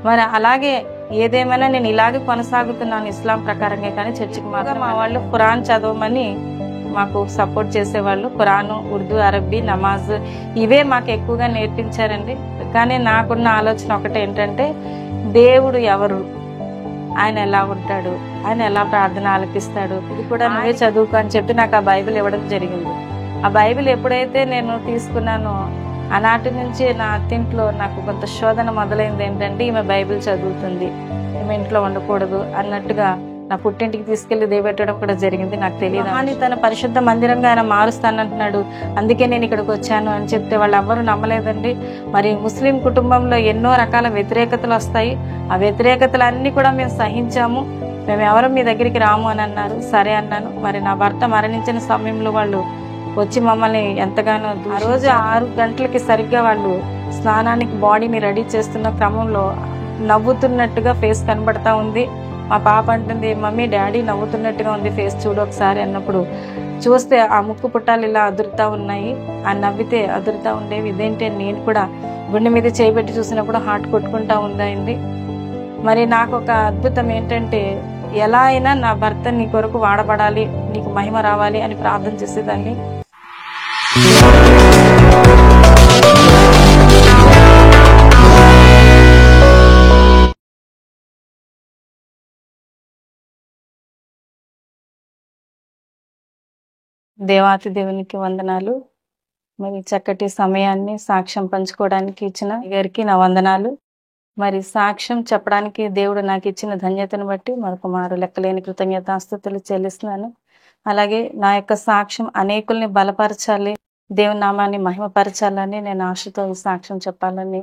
మరి అలాగే ఏదేమైనా నేను ఇలాగే కొనసాగుతున్నాను ఇస్లాం ప్రకారంగా, కానీ చర్చికి మాత్రం మా వాళ్ళు ఖురాన్ చదవమని మాకు సపోర్ట్ చేసేవాళ్ళు. ఖురాను, ఉర్దూ, అరబ్బీ, నమాజ్ ఇవే మాకు ఎక్కువగా నేర్పించారండి. కానీ నాకున్న ఆలోచన ఒకటి ఏంటంటే, దేవుడు ఎవరు, ఆయన ఎలా ఉంటాడు, ఆయన ఎలా ప్రార్థన ఆలకిస్తాడు, ఇది కూడా నువ్వే చదువుకో అని చెప్పి నాకు ఆ బైబిల్ ఇవ్వడం జరిగింది. ఆ బైబిల్ ఎప్పుడైతే నేను తీసుకున్నానో ఆనాటి నుంచి నా అత్తింట్లో నాకు కొంత శోధన మొదలైంది. ఏంటంటే, ఈమె బైబిల్ చదువుతుంది, ఈమె ఇంట్లో ఉండకూడదు అన్నట్టుగా నా పుట్టింటికి తీసుకెళ్లి దేవెట్టడం కూడా జరిగింది. నాకు తెలియదు. కానీ తన పరిశుద్ధ మందిరంగా ఆయన మారుస్తానంటున్నాడు, అందుకే నేను ఇక్కడికి వచ్చాను అని చెప్తే వాళ్ళు ఎవ్వరూ నమ్మలేదండి. మరి ముస్లిం కుటుంబంలో ఎన్నో రకాల వ్యతిరేకతలు వస్తాయి. ఆ వ్యతిరేకతలన్నీ కూడా మేము సహించాము, మేము ఎవరు మీ దగ్గరికి రాము అని అన్నారు. సరే అన్నాను. మరి నా భర్త మరణించిన సమయంలో వాళ్ళు వచ్చి మమ్మల్ని ఎంతగానో, ఆ రోజు 6 గంటలకి సరిగ్గా వాళ్ళు స్నానానికి బాడీని రెడీ చేస్తున్న క్రమంలో నవ్వుతున్నట్టుగా ఫేస్ కనబడతా ఉంది. మా పాప అంటుంది, మమ్మీ డాడీ నవ్వుతున్నట్టుగా ఉంది ఫేస్ చూడు ఒకసారి అన్నప్పుడు చూస్తే ఆ ముక్కు పుట్టాలు ఇలా అదురుతా ఉన్నాయి, ఆ నవ్వితే అదురుతా ఉండేవి. ఇదేంటి నేను కూడా గుండె మీద చేయబెట్టి చూసినప్పుడు హార్ట్ కొట్టుకుంటా ఉందయింది. మరి నాకు ఒక అద్భుతం ఏంటంటే, ఎలా అయినా నా భర్త నీ కొరకు వాడబడాలి, నీకు మహిమ రావాలి అని ప్రార్థన చేసేదాన్ని. దేవాతి దేవునికి వందనాలు. మరి చక్కటి సమయాన్ని సాక్ష్యం పంచుకోవడానికి ఇచ్చిన గారికి నా వందనాలు. మరి సాక్ష్యం చెప్పడానికి దేవుడు నాకు ఇచ్చిన ధన్యతను బట్టి మరొక మారు లెక్కలేని కృతజ్ఞతాస్తుతులు చెల్లిస్తున్నాను. అలాగే నా యొక్క సాక్ష్యం అనేకుల్ని బలపరచాలి, దేవుని నామాన్ని మహిమపరచాలని నేను ఆశతో ఈ సాక్ష్యం చెప్పాలని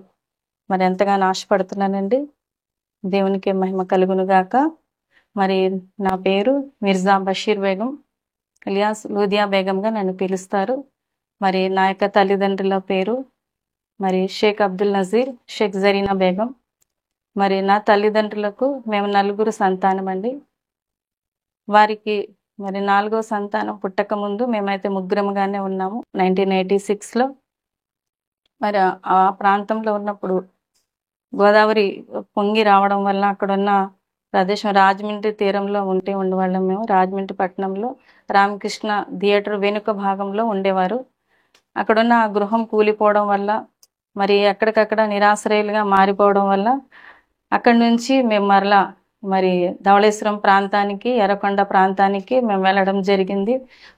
మరి ఎంతగానో ఆశపడుతున్నానండి. దేవునికి మహిమ కలుగును గాక. మరి నా పేరు మిర్జా బషీర్ బేగం, ఇలియాస్ లూదియా బేగంగా నన్ను పిలుస్తారు. మరి నా యొక్క తల్లిదండ్రుల పేరు మరి షేక్ అబ్దుల్ నజీర్, షేక్ జరీనా బేగం. మరి నా తల్లిదండ్రులకు మేము 4 సంతానం అండి. వారికి మరి 4వ సంతానం పుట్టక ముందు మేమైతే ముగ్గురముగానే ఉన్నాము 1986లో. మరి ఆ ప్రాంతంలో ఉన్నప్పుడు గోదావరి పొంగి రావడం వల్ల అక్కడున్న ప్రదేశం రాజమండ్రి తీరంలో ఉండేవాళ్ళం మేము. రాజమండ్రి పట్టణంలో రామకృష్ణ థియేటర్ వెనుక భాగంలో ఉండేవారు. అక్కడున్న ఆ గృహం కూలిపోవడం వల్ల మరి ఎక్కడికక్కడ నిరాశ్రయులుగా మారిపోవడం వల్ల అక్కడి నుంచి మేము మరలా మరి ధవళేశ్వరం ప్రాంతానికి, ఎర్రకొండ ప్రాంతానికి మేము వెళ్ళడం జరిగింది.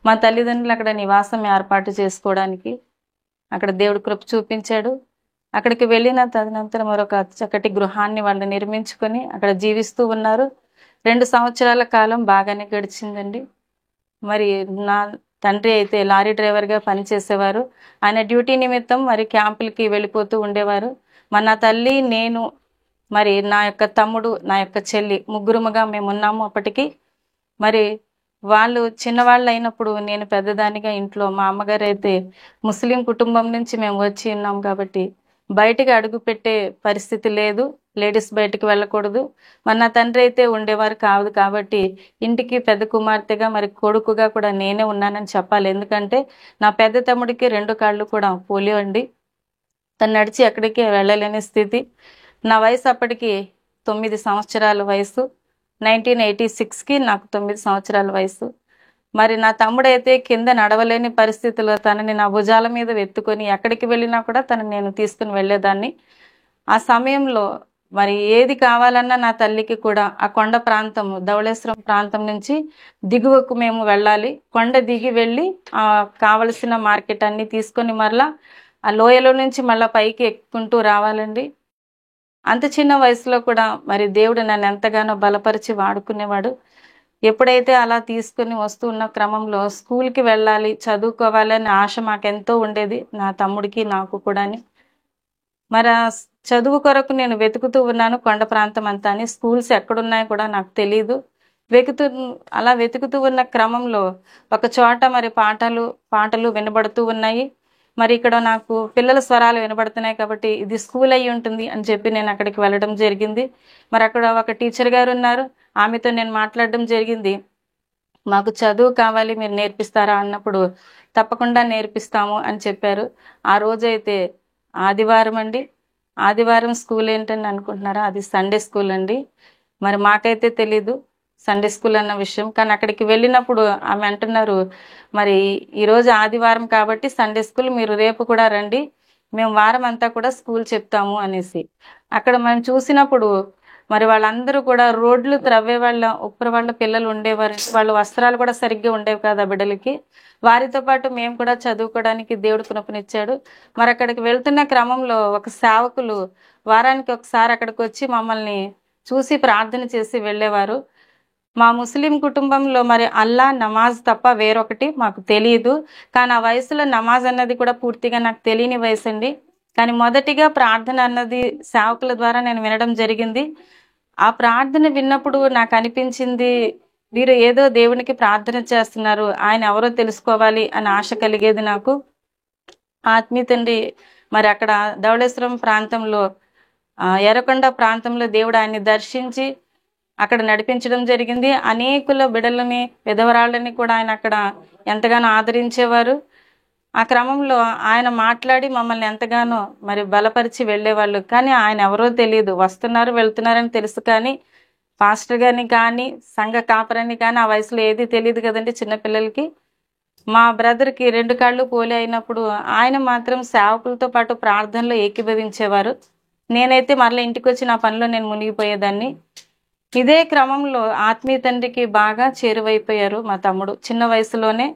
మా తల్లిదండ్రులు అక్కడ నివాసం ఏర్పాటు చేసుకోవడానికి అక్కడ దేవుడు కృప చూపించాడు. అక్కడికి వెళ్ళిన తదనంతరం మరొక చక్కటి గృహాన్ని వాళ్ళు నిర్మించుకొని అక్కడ జీవిస్తూ ఉన్నారు. 2 సంవత్సరాల కాలం బాగానే గడిచిందండి. మరి నా తండ్రి అయితే లారీ డ్రైవర్గా పనిచేసేవారు. ఆయన డ్యూటీ నిమిత్తం మరి క్యాంపులకి వెళ్ళిపోతూ ఉండేవారు. నా తల్లి, నేను, మరి నా యొక్క తమ్ముడు, నా యొక్క చెల్లి, ముగ్గురుముగా మేము ఉన్నాము అప్పటికి. మరి వాళ్ళు చిన్నవాళ్ళు అయినప్పుడు నేను పెద్దదానిగా ఇంట్లో, మా అమ్మగారు అయితే ముస్లిం కుటుంబం నుంచి మేము వచ్చి ఉన్నాం కాబట్టి బయటికి అడుగు పెట్టే పరిస్థితి లేదు, లేడీస్ బయటికి వెళ్ళకూడదు. మరి నా తండ్రి అయితే ఉండేవారు కాదు కాబట్టి ఇంటికి పెద్ద కుమార్తెగా మరి కొడుకుగా కూడా నేనే ఉన్నానని చెప్పాలి. ఎందుకంటే నా పెద్ద తమ్ముడికి 2 కాళ్ళు కూడా పోలియో అండి. తను నడిచి ఎక్కడికి వెళ్ళలేని స్థితి. నా వయసు అప్పటికి 9 సంవత్సరాల వయసు. 1986కి నాకు 9 సంవత్సరాల వయసు. మరి నా తమ్ముడైతే కింద నడవలేని పరిస్థితిలో తనని నా భుజాల మీద వెత్తుకొని ఎక్కడికి వెళ్ళినా కూడా తనని నేను తీసుకుని వెళ్ళేదాన్ని. ఆ సమయంలో మరి ఏది కావాలన్నా నా తల్లికి కూడా ఆ కొండ ప్రాంతం, ధవళేశ్వరం ప్రాంతం నుంచి దిగువకు మేము వెళ్ళాలి. కొండ దిగి వెళ్ళి కావలసిన మార్కెట్ అన్ని తీసుకొని మరలా ఆ లోయలో నుంచి మళ్ళీ పైకి ఎక్కుంటూ రావాలండి. అంత చిన్న వయసులో కూడా మరి దేవుడు నన్ను ఎంతగానో బలపరిచి వాడుకునేవాడు. ఎప్పుడైతే అలా తీసుకుని వస్తూ ఉన్న క్రమంలో స్కూల్కి వెళ్ళాలి, చదువుకోవాలని ఆశ మాకెంతో ఉండేది, నా తమ్ముడికి నాకు కూడాని. మరి ఆ చదువు కొరకు నేను వెతుకుతూ ఉన్నాను కొండ ప్రాంతం అంతా అని. స్కూల్స్ ఎక్కడున్నాయో కూడా నాకు తెలీదు. అలా వెతుకుతూ ఉన్న క్రమంలో ఒక చోట మరి పాటలు వినబడుతూ ఉన్నాయి. మరి ఇక్కడ నాకు పిల్లల స్వరాలు వినబడుతున్నాయి కాబట్టి ఇది స్కూల్ అయ్యి ఉంటుంది అని చెప్పి నేను అక్కడికి వెళ్ళడం జరిగింది. మరి అక్కడ ఒక టీచర్ గారు ఉన్నారు, ఆమెతో నేను మాట్లాడడం జరిగింది. మాకు చదువు కావాలి, మీరు నేర్పిస్తారా అన్నప్పుడు తప్పకుండా నేర్పిస్తాము అని చెప్పారు. ఆ రోజైతే ఆదివారం అండి. ఆదివారం స్కూల్ ఏంటని అనుకుంటున్నారా? అది సండే స్కూల్ అండి. మరి మాకైతే తెలీదు సండే స్కూల్ అన్న విషయం. కానీ అక్కడికి వెళ్ళినప్పుడు ఆమె అంటున్నారు, మరి ఈరోజు ఆదివారం కాబట్టి సండే స్కూల్, మీరు రేపు కూడా రండి, మేము వారం అంతా కూడా స్కూల్ చెప్తాము అనేసి. అక్కడ మనం చూసినప్పుడు మరి వాళ్ళందరూ కూడా రోడ్లు త్రవ్వే వాళ్ళ ఉప్పర వాళ్ళ పిల్లలు ఉండేవారు. వాళ్ళ వస్త్రాలు కూడా సరిగ్గా ఉండేవి కాదు ఆ బిడ్డలకి. వారితో పాటు మేము కూడా చదువుకోవడానికి దేవుడు కృపనిచ్చాడు. మరి అక్కడికి వెళ్తున్న క్రమంలో ఒక సేవకులు వారానికి ఒకసారి అక్కడికి వచ్చి మమ్మల్ని చూసి ప్రార్థన చేసి వెళ్ళేవారు. మా ముస్లిం కుటుంబంలో మరి అల్లా నమాజ్ తప్ప వేరొకటి మాకు తెలియదు. కానీ ఆ వయసులో నమాజ్ అన్నది కూడా పూర్తిగా నాకు తెలియని వయసు అండి. కానీ మొదటిగా ప్రార్థన అన్నది సేవకుల ద్వారా నేను వినడం జరిగింది. ఆ ప్రార్థన విన్నప్పుడు నాకు అనిపించింది, వీరు ఏదో దేవునికి ప్రార్థన చేస్తున్నారు, ఆయన ఎవరో తెలుసుకోవాలి అని ఆశ కలిగేది నాకు. ఆత్మీయ తండ్రి మరి అక్కడ ధవళేశ్వరం ప్రాంతంలో ఎర్రకొండ ప్రాంతంలో దేవుడు ఆయన్ని దర్శించి అక్కడ నడిపించడం జరిగింది. అనేకుల బిడ్డలని విధవరాళ్ళని కూడా ఆయన అక్కడ ఎంతగానో ఆదరించేవారు. ఆ క్రమంలో ఆయన మాట్లాడి మమ్మల్ని ఎంతగానో మరి బలపరిచి వెళ్ళేవాళ్ళు. కానీ ఆయన ఎవరో తెలియదు, వస్తున్నారు వెళ్తున్నారని తెలుసు, కానీ పాస్టర్ గారిని కానీ సంఘ కాపరని కానీ ఆ వయసులో ఏది తెలియదు కదండి చిన్నపిల్లలకి. మా బ్రదర్కి 2 కాళ్ళు పోలి అయినప్పుడు ఆయన మాత్రం సేవకులతో పాటు ప్రార్థనలో ఏకీభవించేవారు. నేనైతే మరలా ఇంటికి వచ్చి నా పనిలో నేను మునిగిపోయేదాన్ని. ఇదే క్రమంలో ఆత్మీయ తండ్రికి బాగా చేరువైపోయారు మా తమ్ముడు. చిన్న వయసులోనే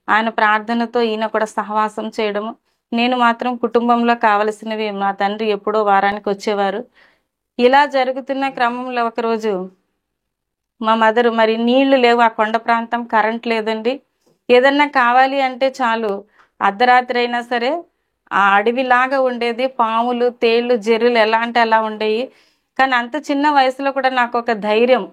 ఆయన ప్రార్థనతో ఈయన కూడా సహవాసం చేయడము. నేను మాత్రం కుటుంబంలో కావలసినవి మా తండ్రి ఎప్పుడో వారానికి వచ్చేవారు. ఇలా జరుగుతున్న క్రమంలో ఒకరోజు మా మదరు, మరి నీళ్లు లేవు ఆ కొండ ప్రాంతం, కరెంట్ లేదండి. ఏదన్నా కావాలి అంటే చాలు అర్ధరాత్రి అయినా సరే ఆ అడవిలాగా ఉండేది. పాములు, తేళ్లు, జెర్రులు ఎలా అంటే అలా ఉండేవి. కానీ అంత చిన్న వయసులో కూడా నాకు ఒక ధైర్యం,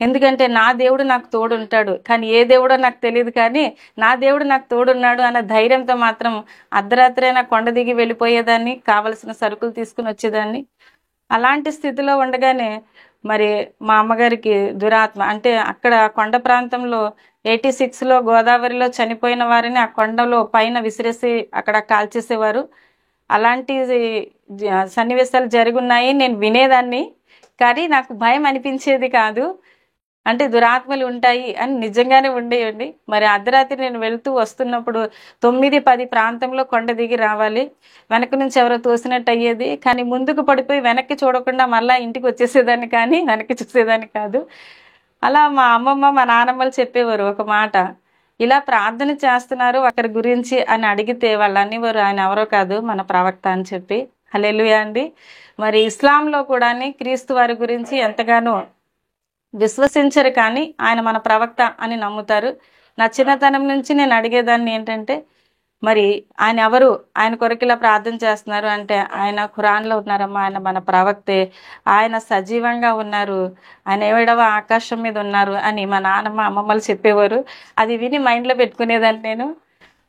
ఎందుకంటే నా దేవుడు నాకు తోడుంటాడు. కానీ ఏ దేవుడో నాకు తెలియదు, కానీ నా దేవుడు నాకు తోడున్నాడు అన్న ధైర్యంతో మాత్రం అర్ధరాత్రి అయినా కొండ దిగి వెళ్ళిపోయేదాన్ని, కావలసిన సరుకులు తీసుకుని వచ్చేదాన్ని. అలాంటి స్థితిలో ఉండగానే మరి మా అమ్మగారికి దురాత్మ, అంటే అక్కడ కొండ ప్రాంతంలో 86లో గోదావరిలో చనిపోయిన వారిని ఆ కొండలో పైన విసిరేసి అక్కడ కాల్చేసేవారు. అలాంటి సన్నివేశాలు జరుగున్నాయి. నేను వినేదాన్ని, కానీ నాకు భయం అనిపించేది కాదు. అంటే దురాత్మలు ఉంటాయి అని నిజంగానే ఉండేయండి. మరి అర్ధరాత్రి నేను వెళ్తూ వస్తున్నప్పుడు 9-10 ప్రాంతంలో కొండ దిగి రావాలి. వెనక నుంచి ఎవరో తోసినట్టు అయ్యేది, కానీ ముందుకు పడిపోయి వెనక్కి చూడకుండా మళ్ళీ ఇంటికి వచ్చేసేదాన్ని, కానీ వెనక్కి చూసేదాన్ని కాదు. అలా మా అమ్మమ్మ మా నాన్నమ్మలు చెప్పేవారు ఒక మాట, ఇలా ప్రార్థన చేస్తున్నారు ఒకరి గురించి అని అడిగితే వాళ్ళు అనేవారు, ఆయన ఎవరో కాదు మన ప్రవక్త అని చెప్పి. హల్లెలూయా అండి. మరి ఇస్లాంలో కూడా క్రీస్తు వారి గురించి ఎంతగానో విశ్వసించరు, కానీ ఆయన మన ప్రవక్త అని నమ్ముతారు. నా చిన్నతనం నుంచి నేను అడిగేదాన్ని ఏంటంటే, మరి ఆయన ఎవరు, ఆయన కొరకు ఇలా ప్రార్థన చేస్తున్నారు అంటే, ఆయన ఖురాన్లో ఉన్నారమ్మా, ఆయన మన ప్రవక్తే, ఆయన సజీవంగా ఉన్నారు, ఆయన 7వ ఆకాశం మీద ఉన్నారు అని మా నాన్నమ్మ అమ్మమ్మలు చెప్పేవారు. అది విని మైండ్లో పెట్టుకునేదాన్ని నేను.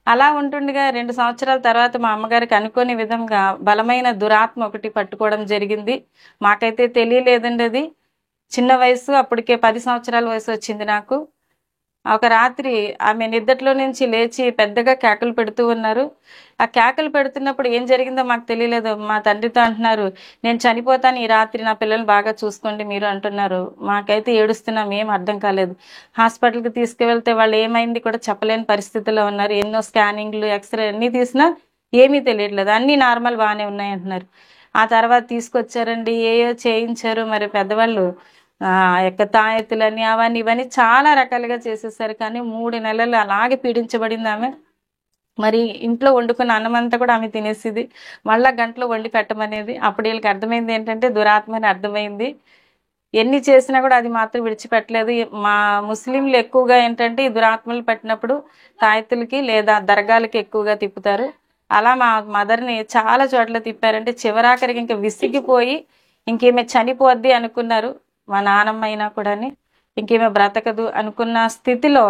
అలా ఉంటుండగా 2 సంవత్సరాల తర్వాత మా అమ్మగారికి అనుకోని విధంగా బలమైన దురాత్మ ఒకటి పట్టుకోవడం జరిగింది. మాకైతే తెలియలేదండి అది. చిన్న వయసు, అప్పటికే 10 సంవత్సరాల వయసు వచ్చింది నాకు. ఒక రాత్రి ఆమె నిద్దట్లో నుంచి లేచి పెద్దగా కేకలు పెడుతూ ఉన్నారు. ఆ కేకలు పెడుతున్నప్పుడు ఏం జరిగిందో మాకు తెలియలేదు. మా తండ్రితో అంటున్నారు, నేను చనిపోతాను ఈ రాత్రి, నా పిల్లల్ని బాగా చూసుకోండి మీరు అంటున్నారు. మాకైతే ఏడుస్తున్నాం, ఏం అర్థం కాలేదు. హాస్పిటల్కి తీసుకువెళ్తే వాళ్ళు ఏమైంది కూడా చెప్పలేని పరిస్థితిలో ఉన్నారు. ఎన్నో స్కానింగ్లు, ఎక్స్రే అన్నీ తీసినా ఏమీ తెలియట్లేదు, అన్నీ నార్మల్ బాగానే ఉన్నాయి అంటున్నారు. ఆ తర్వాత తీసుకొచ్చారండి, ఏయో చేయించారు. మరి పెద్దవాళ్ళు యొక్క తాయెత్తులని అవన్నీ ఇవన్నీ చాలా రకాలుగా చేసేసారు. కానీ 3 నెలలు అలాగే పీడించబడింది ఆమె. మరి ఇంట్లో వండుకున్న అన్నమంతా కూడా ఆమె తినేసేది, మళ్ళా గంటలో వండి పెట్టమనేది. అప్పుడు వీళ్ళకి అర్థమైంది ఏంటంటే దురాత్మ అని అర్థమైంది. ఎన్ని చేసినా కూడా అది మాత్రం విడిచిపెట్టలేదు. మా ముస్లింలు ఎక్కువగా ఏంటంటే ఈ దురాత్మలు పెట్టినప్పుడు తాయెత్తులకి లేదా దర్గాలకి ఎక్కువగా తిప్పుతారు. అలా మా మదర్ని చాలా చోట్ల తిప్పారంటే చివరాఖరికి ఇంకా విసిగిపోయి ఇంకేమే చనిపోద్ది అనుకున్నారు. మా నాన్నమ్మ అయినా కూడా ఇంకేమే బ్రతకదు అనుకున్న స్థితిలో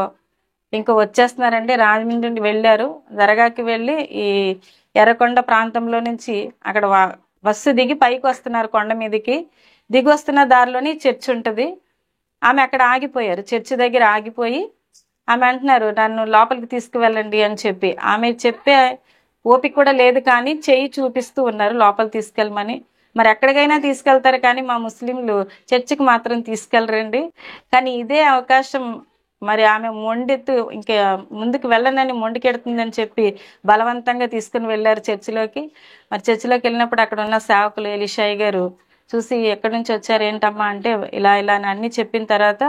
ఇంకా వచ్చేస్తున్నారండి. రాజమండ్రి వెళ్ళారు, దర్గాకి వెళ్ళి ఈ ఎర్రకొండ ప్రాంతంలో నుంచి అక్కడ బస్సు దిగి పైకి వస్తున్నారు. కొండ మీదకి దిగి వస్తున్న దారిలోని చర్చ్ ఉంటుంది. ఆమె అక్కడ ఆగిపోయారు, చర్చి దగ్గర ఆగిపోయి ఆమె అంటున్నారు, నన్ను లోపలికి తీసుకువెళ్ళండి అని చెప్పి. ఆమె చెప్పే ఓపిక కూడా లేదు, కానీ చెయ్యి చూపిస్తూ ఉన్నారు లోపల తీసుకెళ్ళమని. మరి ఎక్కడికైనా తీసుకెళ్తారు కానీ మా ముస్లింలు చర్చికి మాత్రం తీసుకెళ్ళరండి. కానీ ఇదే అవకాశం మరి ఆమె మొండెత్తు ఇంకా ముందుకు వెళ్ళనని మొండికెడుతుందని చెప్పి బలవంతంగా తీసుకుని వెళ్ళారు చర్చిలోకి. మరి చర్చిలోకి వెళ్ళినప్పుడు అక్కడ ఉన్న సేవకులు ఎలీషాయి గారు చూసి ఎక్కడి నుంచి వచ్చారు ఏంటమ్మా అంటే ఇలా ఇలా అని అన్ని చెప్పిన తర్వాత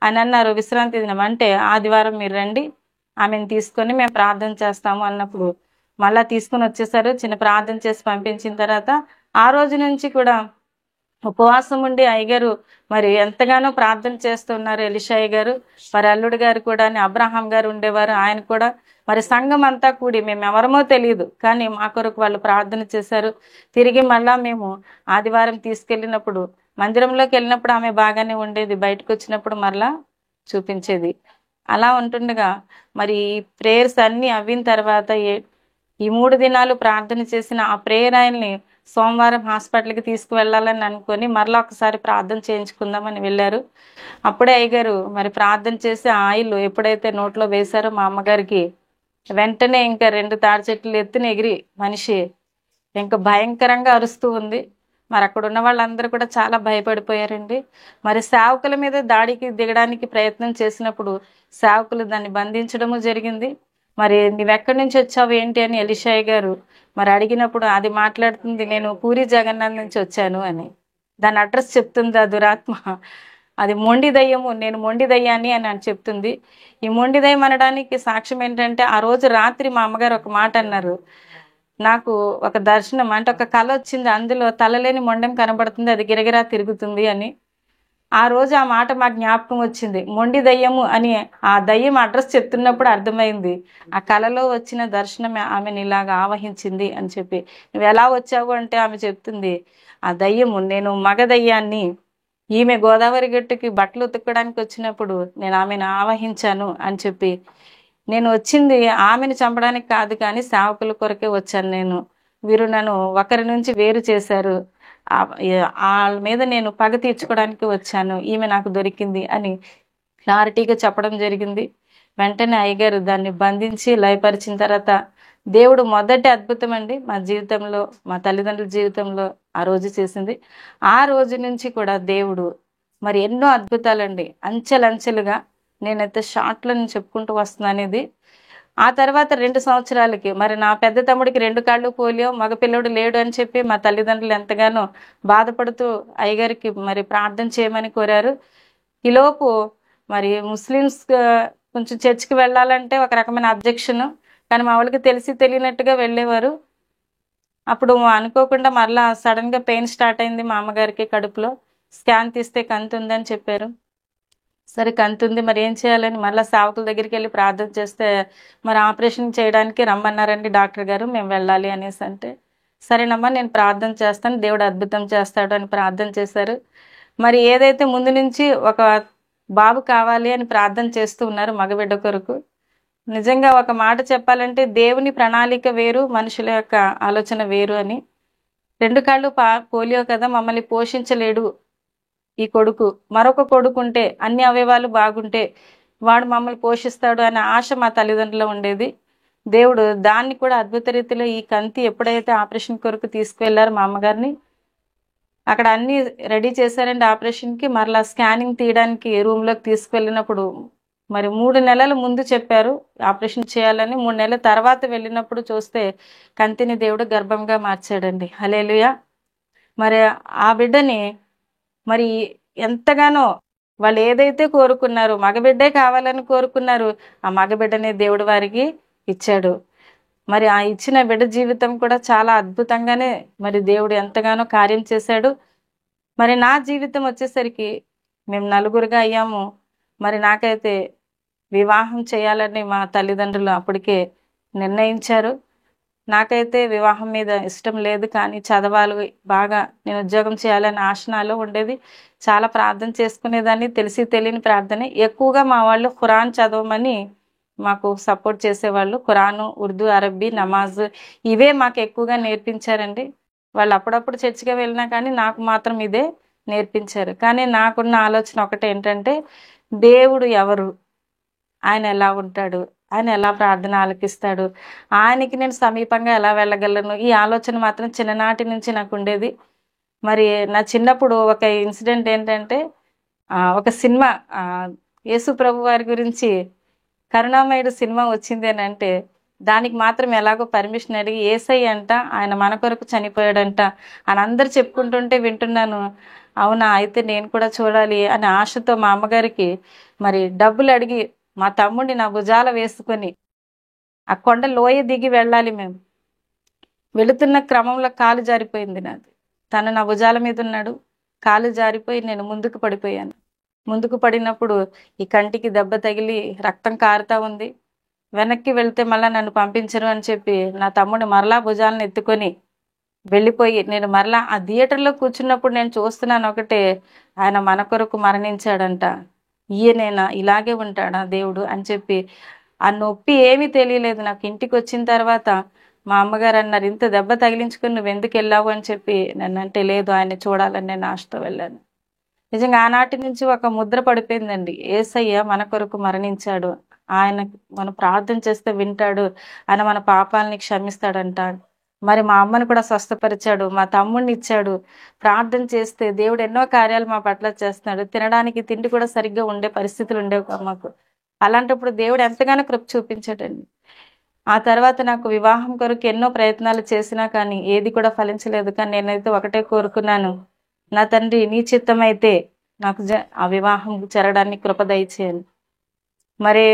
ఆయన అన్నారు, విశ్రాంతి దినం అంటే ఆదివారం మీరు రండి, ఆమెను తీసుకొని మేము ప్రార్థన చేస్తాము అన్నప్పుడు మళ్ళా తీసుకుని వచ్చేసారు. చిన్న ప్రార్థన చేసి పంపించిన తర్వాత ఆ రోజు నుంచి కూడా ఉపవాసం ఉండి అయ్యగారు మరి ఎంతగానో ప్రార్థన చేస్తున్నారు. ఎలీషాయి గారు మరి అల్లుడు గారు కూడా అబ్రహాం గారు ఉండేవారు, ఆయన కూడా మరి సంఘం అంతా కూడి మేము ఎవరమో తెలియదు కానీ మా కొరకు వాళ్ళు ప్రార్థన చేశారు. తిరిగి మళ్ళా మేము ఆదివారం తీసుకెళ్ళినప్పుడు మందిరంలోకి వెళ్ళినప్పుడు ఆమె బాగానే ఉండేది, బయటకు వచ్చినప్పుడు మరలా చూపించేది. అలా ఉంటుండగా మరి ఈ ప్రేయర్స్ అన్నీ అవ్విన తర్వాత ఈ 3 దినాలు ప్రార్థన చేసిన ఆ ప్రేయర్ ఆయన్ని సోమవారం హాస్పిటల్కి తీసుకువెళ్ళాలని అనుకొని మరలా ఒకసారి ప్రార్థన చేయించుకుందామని వెళ్ళారు. అప్పుడే అయ్యగారు మరి ప్రార్థన చేసి ఆయిల్ ఎప్పుడైతే నోట్లో వేశారో మా అమ్మగారికి వెంటనే ఇంకా 2 తాడి చెట్లు ఎత్తున ఎగిరి మనిషి ఇంకా భయంకరంగా అరుస్తూ ఉంది. మరి అక్కడ ఉన్న వాళ్ళందరూ కూడా చాలా భయపడిపోయారండి. మరి సేవకుల మీద దాడికి దిగడానికి ప్రయత్నం చేసినప్పుడు సేవకులు దాన్ని బంధించడము జరిగింది. మరి నువ్వెక్కడి నుంచి వచ్చావు ఏంటి అని ఎలీషాయి గారు మరి అడిగినప్పుడు అది మాట్లాడుతుంది, నేను పూరి జగన్నాథ్ నుంచి వచ్చాను అని. దాని అడ్రస్ చెప్తుంది ఆ దురాత్మ. అది మొండి దయ్యము, నేను మొండి దయ్యాన్ని అని చెప్తుంది. ఈ మొండి దయ్యం అనడానికి సాక్ష్యం ఏంటంటే ఆ రోజు రాత్రి మా అమ్మగారు ఒక మాట అన్నారు, నాకు ఒక దర్శనం అంటే ఒక కళ వచ్చింది, అందులో తలలేని మొండెం కనబడుతుంది, అది గిరగిరా తిరుగుతుంది అని. ఆ రోజు ఆ మాట మా జ్ఞాపకం వచ్చింది. మొండి దయ్యము అని ఆ దయ్యం అడ్రస్ చెప్తున్నప్పుడు అర్థమైంది, ఆ కళలో వచ్చిన దర్శనం ఆమెను ఇలాగ ఆవహించింది అని చెప్పి. నువ్వు ఎలా వచ్చావు అంటే ఆమె చెప్తుంది, ఆ దయ్యము నేను మగ దయ్యాన్ని, ఈమె గోదావరి గట్టుకి బట్టలు ఉతుక్కోవడానికి వచ్చినప్పుడు నేను ఆమెను ఆవహించాను అని చెప్పి, నేను వచ్చింది ఆమెను చంపడానికి కాదు కానీ సేవకుల కొరకే వచ్చాను నేను, వీరు నన్ను ఒకరి నుంచి వేరు చేశారు, వాళ్ళ మీద నేను పగ తీర్చుకోవడానికి వచ్చాను, ఈమె నాకు దొరికింది అని క్లారిటీగా చెప్పడం జరిగింది. వెంటనే అయ్యగారు దాన్ని బంధించి లయపరిచిన తర్వాత దేవుడు మొదటి అద్భుతం అండి మా జీవితంలో, మా తల్లిదండ్రుల జీవితంలో ఆ రోజు చేసింది. ఆ రోజు నుంచి కూడా దేవుడు మరి ఎన్నో అద్భుతాలండి అంచెలంచెలుగా, నేనైతే షార్ట్లను చెప్పుకుంటూ వస్తున్నాను ఇది. ఆ తర్వాత 2 సంవత్సరాలకి మరి నా పెద్ద తమ్ముడికి 2 కాళ్ళు పోలియో, మగపిల్లడు లేడు అని చెప్పి మా తల్లిదండ్రులు ఎంతగానో బాధపడుతూ అయ్యగారికి మరి ప్రార్థన చేయమని కోరారు. ఈలోపు మరి ముస్లిమ్స్ కొంచెం చర్చికి వెళ్ళాలంటే ఒక రకమైన అబ్జెక్షన్, కానీ మా వాళ్ళకి తెలిసి తెలియనట్టుగా వెళ్ళేవారు. అప్పుడు అనుకోకుండా మరలా సడన్గా పెయిన్ స్టార్ట్ అయింది మా అమ్మగారికి కడుపులో. స్కాన్ తీస్తే కంతి ఉందని చెప్పారు. సరే కంతి ఉంది, మరి ఏం చేయాలని మళ్ళీ సేవకుల దగ్గరికి వెళ్ళి ప్రార్థన చేస్తే మరి ఆపరేషన్ చేయడానికి రమ్మన్నారండి డాక్టర్ గారు, మేము వెళ్ళాలి అనేసి అంటే, సరేనమ్మా నేను ప్రార్థన చేస్తాను, దేవుడు అద్భుతం చేస్తాడు అని ప్రార్థన చేశారు. మరి ఏదైతే ముందు నుంచి ఒక బాబు కావాలి అని ప్రార్థన చేస్తూ ఉన్నారు మగబిడ్డ కొరకు. నిజంగా ఒక మాట చెప్పాలంటే దేవుని ప్రణాళిక వేరు, మనుషుల యొక్క ఆలోచన వేరు అని. 2 కాళ్ళు పోలియో కదా, మమ్మల్ని పోషించలేడు ఈ కొడుకు, మరొక కొడుకు ఉంటే అన్ని అవయవాలు బాగుంటే వాడు మమ్మల్ని పోషిస్తాడు అనే ఆశ మా తల్లిదండ్రులు ఉండేది. దేవుడు దాన్ని కూడా అద్భుత రీతిలో ఈ కంతి ఎప్పుడైతే ఆపరేషన్ కొరకు తీసుకువెళ్ళారు మా అమ్మగారిని, అక్కడ అన్నీ రెడీ చేశారండి ఆపరేషన్కి. మరలా స్కానింగ్ తీయడానికి రూమ్లోకి తీసుకువెళ్ళినప్పుడు మరి 3 నెలల ముందు చెప్పారు ఆపరేషన్ చేయాలని. 3 నెలల తర్వాత వెళ్ళినప్పుడు చూస్తే కంతిని దేవుడు గర్భంగా మార్చాడండి. హల్లెలూయా. మరి ఆ బిడ్డని మరి ఎంతగానో వాళ్ళు ఏదైతే కోరుకున్నారో, మగబిడ్డే కావాలని కోరుకున్నారు, ఆ మగబిడ్డనే దేవుడు వారికి ఇచ్చాడు. మరి ఆ ఇచ్చిన బిడ్డ జీవితం కూడా చాలా అద్భుతంగానే మరి దేవుడు ఎంతగానో కార్యం చేశాడు. మరి నా జీవితం వచ్చేసరికి మేము 4గురుగా అయ్యాము. మరి నాకైతే వివాహం చేయాలని మా తల్లిదండ్రులు అప్పటికే నిర్ణయించారు. నాకైతే వివాహం మీద ఇష్టం లేదు, కానీ చదవాలి, బాగా నేను ఉద్యోగం చేయాలని ఆశ నాలో ఉండేది. చాలా ప్రార్థన చేసుకునేదాన్ని, తెలిసి తెలియని ప్రార్థనే. ఎక్కువగా మా వాళ్ళు ఖురాన్ చదవమని మాకు సపోర్ట్ చేసేవాళ్ళు. ఖురాను, ఉర్దూ, అరబ్బీ, నమాజ్ ఇవే మాకు ఎక్కువగా నేర్పించారండి. వాళ్ళు అప్పుడప్పుడు చర్చిగా వెళ్ళినా కానీ నాకు మాత్రం ఇదే నేర్పించారు. కానీ నాకున్న ఆలోచన ఒకటి ఏంటంటే, దేవుడు ఎవరు, ఆయన ఎలా ఉంటాడు, ఆయన ఎలా ప్రార్థన ఆలకిస్తాడు, ఆయనకి నేను సమీపంగా ఎలా వెళ్ళగలను, ఈ ఆలోచన మాత్రం చిన్ననాటి నుంచి నాకు ఉండేది. మరి నా చిన్నప్పుడు ఒక ఇన్సిడెంట్ ఏంటంటే ఒక సినిమా యేసు ప్రభు వారి గురించి కరుణామయుడు సినిమా వచ్చింది అని అంటే దానికి మాత్రం ఎలాగో పర్మిషన్ అడిగి యేసయ్య అంట ఆయన మన కొరకు చనిపోయాడంట అని అందరు చెప్పుకుంటుంటే వింటున్నాను. అవునా, అయితే నేను కూడా చూడాలి అనే ఆశతో మా అమ్మగారికి మరి డబ్బులు అడిగి మా తమ్ముడిని నా భుజాల వేసుకొని ఆ కొండ లోయ దిగి వెళ్ళాలి. మేము వెళుతున్న క్రమంలో కాలు జారిపోయింది నాది. తను నా భుజాల మీద ఉన్నాడు, కాలు జారిపోయి నేను ముందుకు పడిపోయాను. ముందుకు పడినప్పుడు ఈ కంటికి దెబ్బ తగిలి రక్తం కారుతా ఉంది. వెనక్కి వెళ్తే మళ్ళీ నన్ను పంపించరు అని చెప్పి నా తమ్ముడు మరలా భుజాలను ఎత్తుకొని వెళ్ళిపోయి నేను మరలా ఆ థియేటర్లో కూర్చున్నప్పుడు నేను చూస్తున్నాను ఒకటే, ఆయన మన కొరకు మరణించాడంట, ఈయనేనా, ఇలాగే ఉంటాడా దేవుడు అని చెప్పి ఆ నొప్పి ఏమీ తెలియలేదు నాకు. ఇంటికి వచ్చిన తర్వాత మా అమ్మగారు అన్నారు, ఇంత దెబ్బ తగిలించుకుని నువ్వు ఎందుకు వెళ్ళావు అని చెప్పి నన్ను అంటే, లేదు ఆయన చూడాలని నేను ఆశతో వెళ్ళాను. నిజంగా ఆనాటి నుంచి ఒక ముద్ర పడిపోయిందండి, యేసయ్య మన కొరకు మరణించాడు, ఆయన మనం ప్రార్థన చేస్తే వింటాడు, ఆయన మన పాపాలని క్షమిస్తాడంట. మరి మా అమ్మను కూడా స్వస్థపరిచాడు, మా తమ్ముడిని ఇచ్చాడు. ప్రార్థన చేస్తే దేవుడు ఎన్నో కార్యాలు మా పట్ల చేస్తున్నాడు. తినడానికి తిండి కూడా సరిగ్గా ఉండే పరిస్థితులు ఉండేవి మాకు. అలాంటప్పుడు దేవుడు ఎంతగానో కృప చూపించాడండి. ఆ తర్వాత నాకు వివాహం కొరకు ఎన్నో ప్రయత్నాలు చేసినా కానీ ఏది కూడా ఫలించలేదు. కానీ నేనైతే ఒకటే కోరుకున్నాను, నా తండ్రి నీ చిత్తమైతే నాకు ఆ వివాహం జరగడానికి కృప దయచేయండి. మరి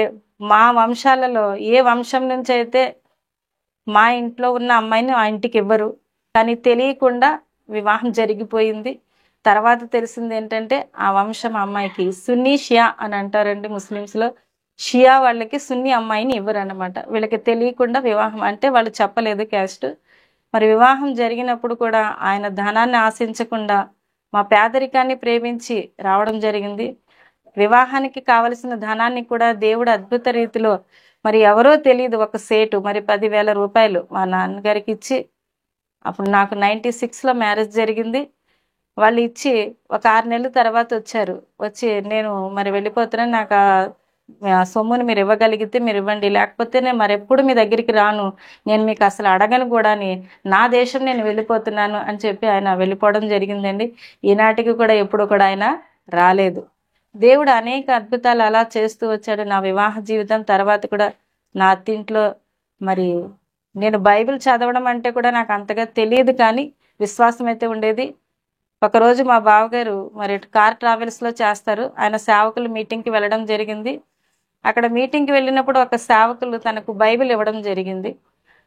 మా వంశాలలో ఏ వంశం నుంచి అయితే మా ఇంట్లో ఉన్న అమ్మాయిని ఆ ఇంటికి ఇవ్వరు, కానీ తెలియకుండా వివాహం జరిగిపోయింది. తర్వాత తెలిసింది ఏంటంటే ఆ వంశం అమ్మాయికి సున్నీ షియా అని అంటారండి ముస్లిమ్స్లో. షియా వాళ్ళకి సున్నీ అమ్మాయిని ఇవ్వరు అనమాట. వీళ్ళకి తెలియకుండా వివాహం, అంటే వాళ్ళు చెప్పలేదు క్యాస్ట్. మరి వివాహం జరిగినప్పుడు కూడా ఆయన ధనాన్ని ఆశించకుండా మా పేదరికాన్ని ప్రేమించి రావడం జరిగింది. వివాహానికి కావలసిన ధనాన్ని కూడా దేవుడు అద్భుత రీతిలో మరి ఎవరో తెలియదు ఒక సేటు మరి 10,000 రూపాయలు మా నాన్నగారికి ఇచ్చి, అప్పుడు నాకు 96లో మ్యారేజ్ జరిగింది. వాళ్ళు ఇచ్చి ఒక 6 నెలల తర్వాత వచ్చారు. వచ్చి నేను మరి వెళ్ళిపోతున్నాను, నాకు ఆ సొమ్ముని మీరు ఇవ్వగలిగితే మీరు ఇవ్వండి, లేకపోతే నేను మరెప్పుడు మీ దగ్గరికి రాను, నేను మీకు అసలు అడగను కూడా అని, నా దేశం నేను వెళ్ళిపోతున్నాను అని చెప్పి ఆయన వెళ్ళిపోవడం జరిగిందండి. ఈనాటికి కూడా ఎప్పుడు కూడా ఆయన రాలేదు. దేవుడు అనేక అద్భుతాలు అలా చేస్తూ వచ్చాడు. నా వివాహ జీవితం తర్వాత కూడా నా అత్తింట్లో మరి నేను బైబిల్ చదవడం అంటే కూడా నాకు అంతగా తెలియదు, కానీ విశ్వాసం అయితే ఉండేది. ఒకరోజు మా బావగారు మరి కార్ ట్రావెల్స్లో చేస్తారు, ఆయన సేవకులు మీటింగ్కి వెళ్ళడం జరిగింది. అక్కడ మీటింగ్కి వెళ్ళినప్పుడు ఒక సేవకులు తనకు బైబిల్ ఇవ్వడం జరిగింది.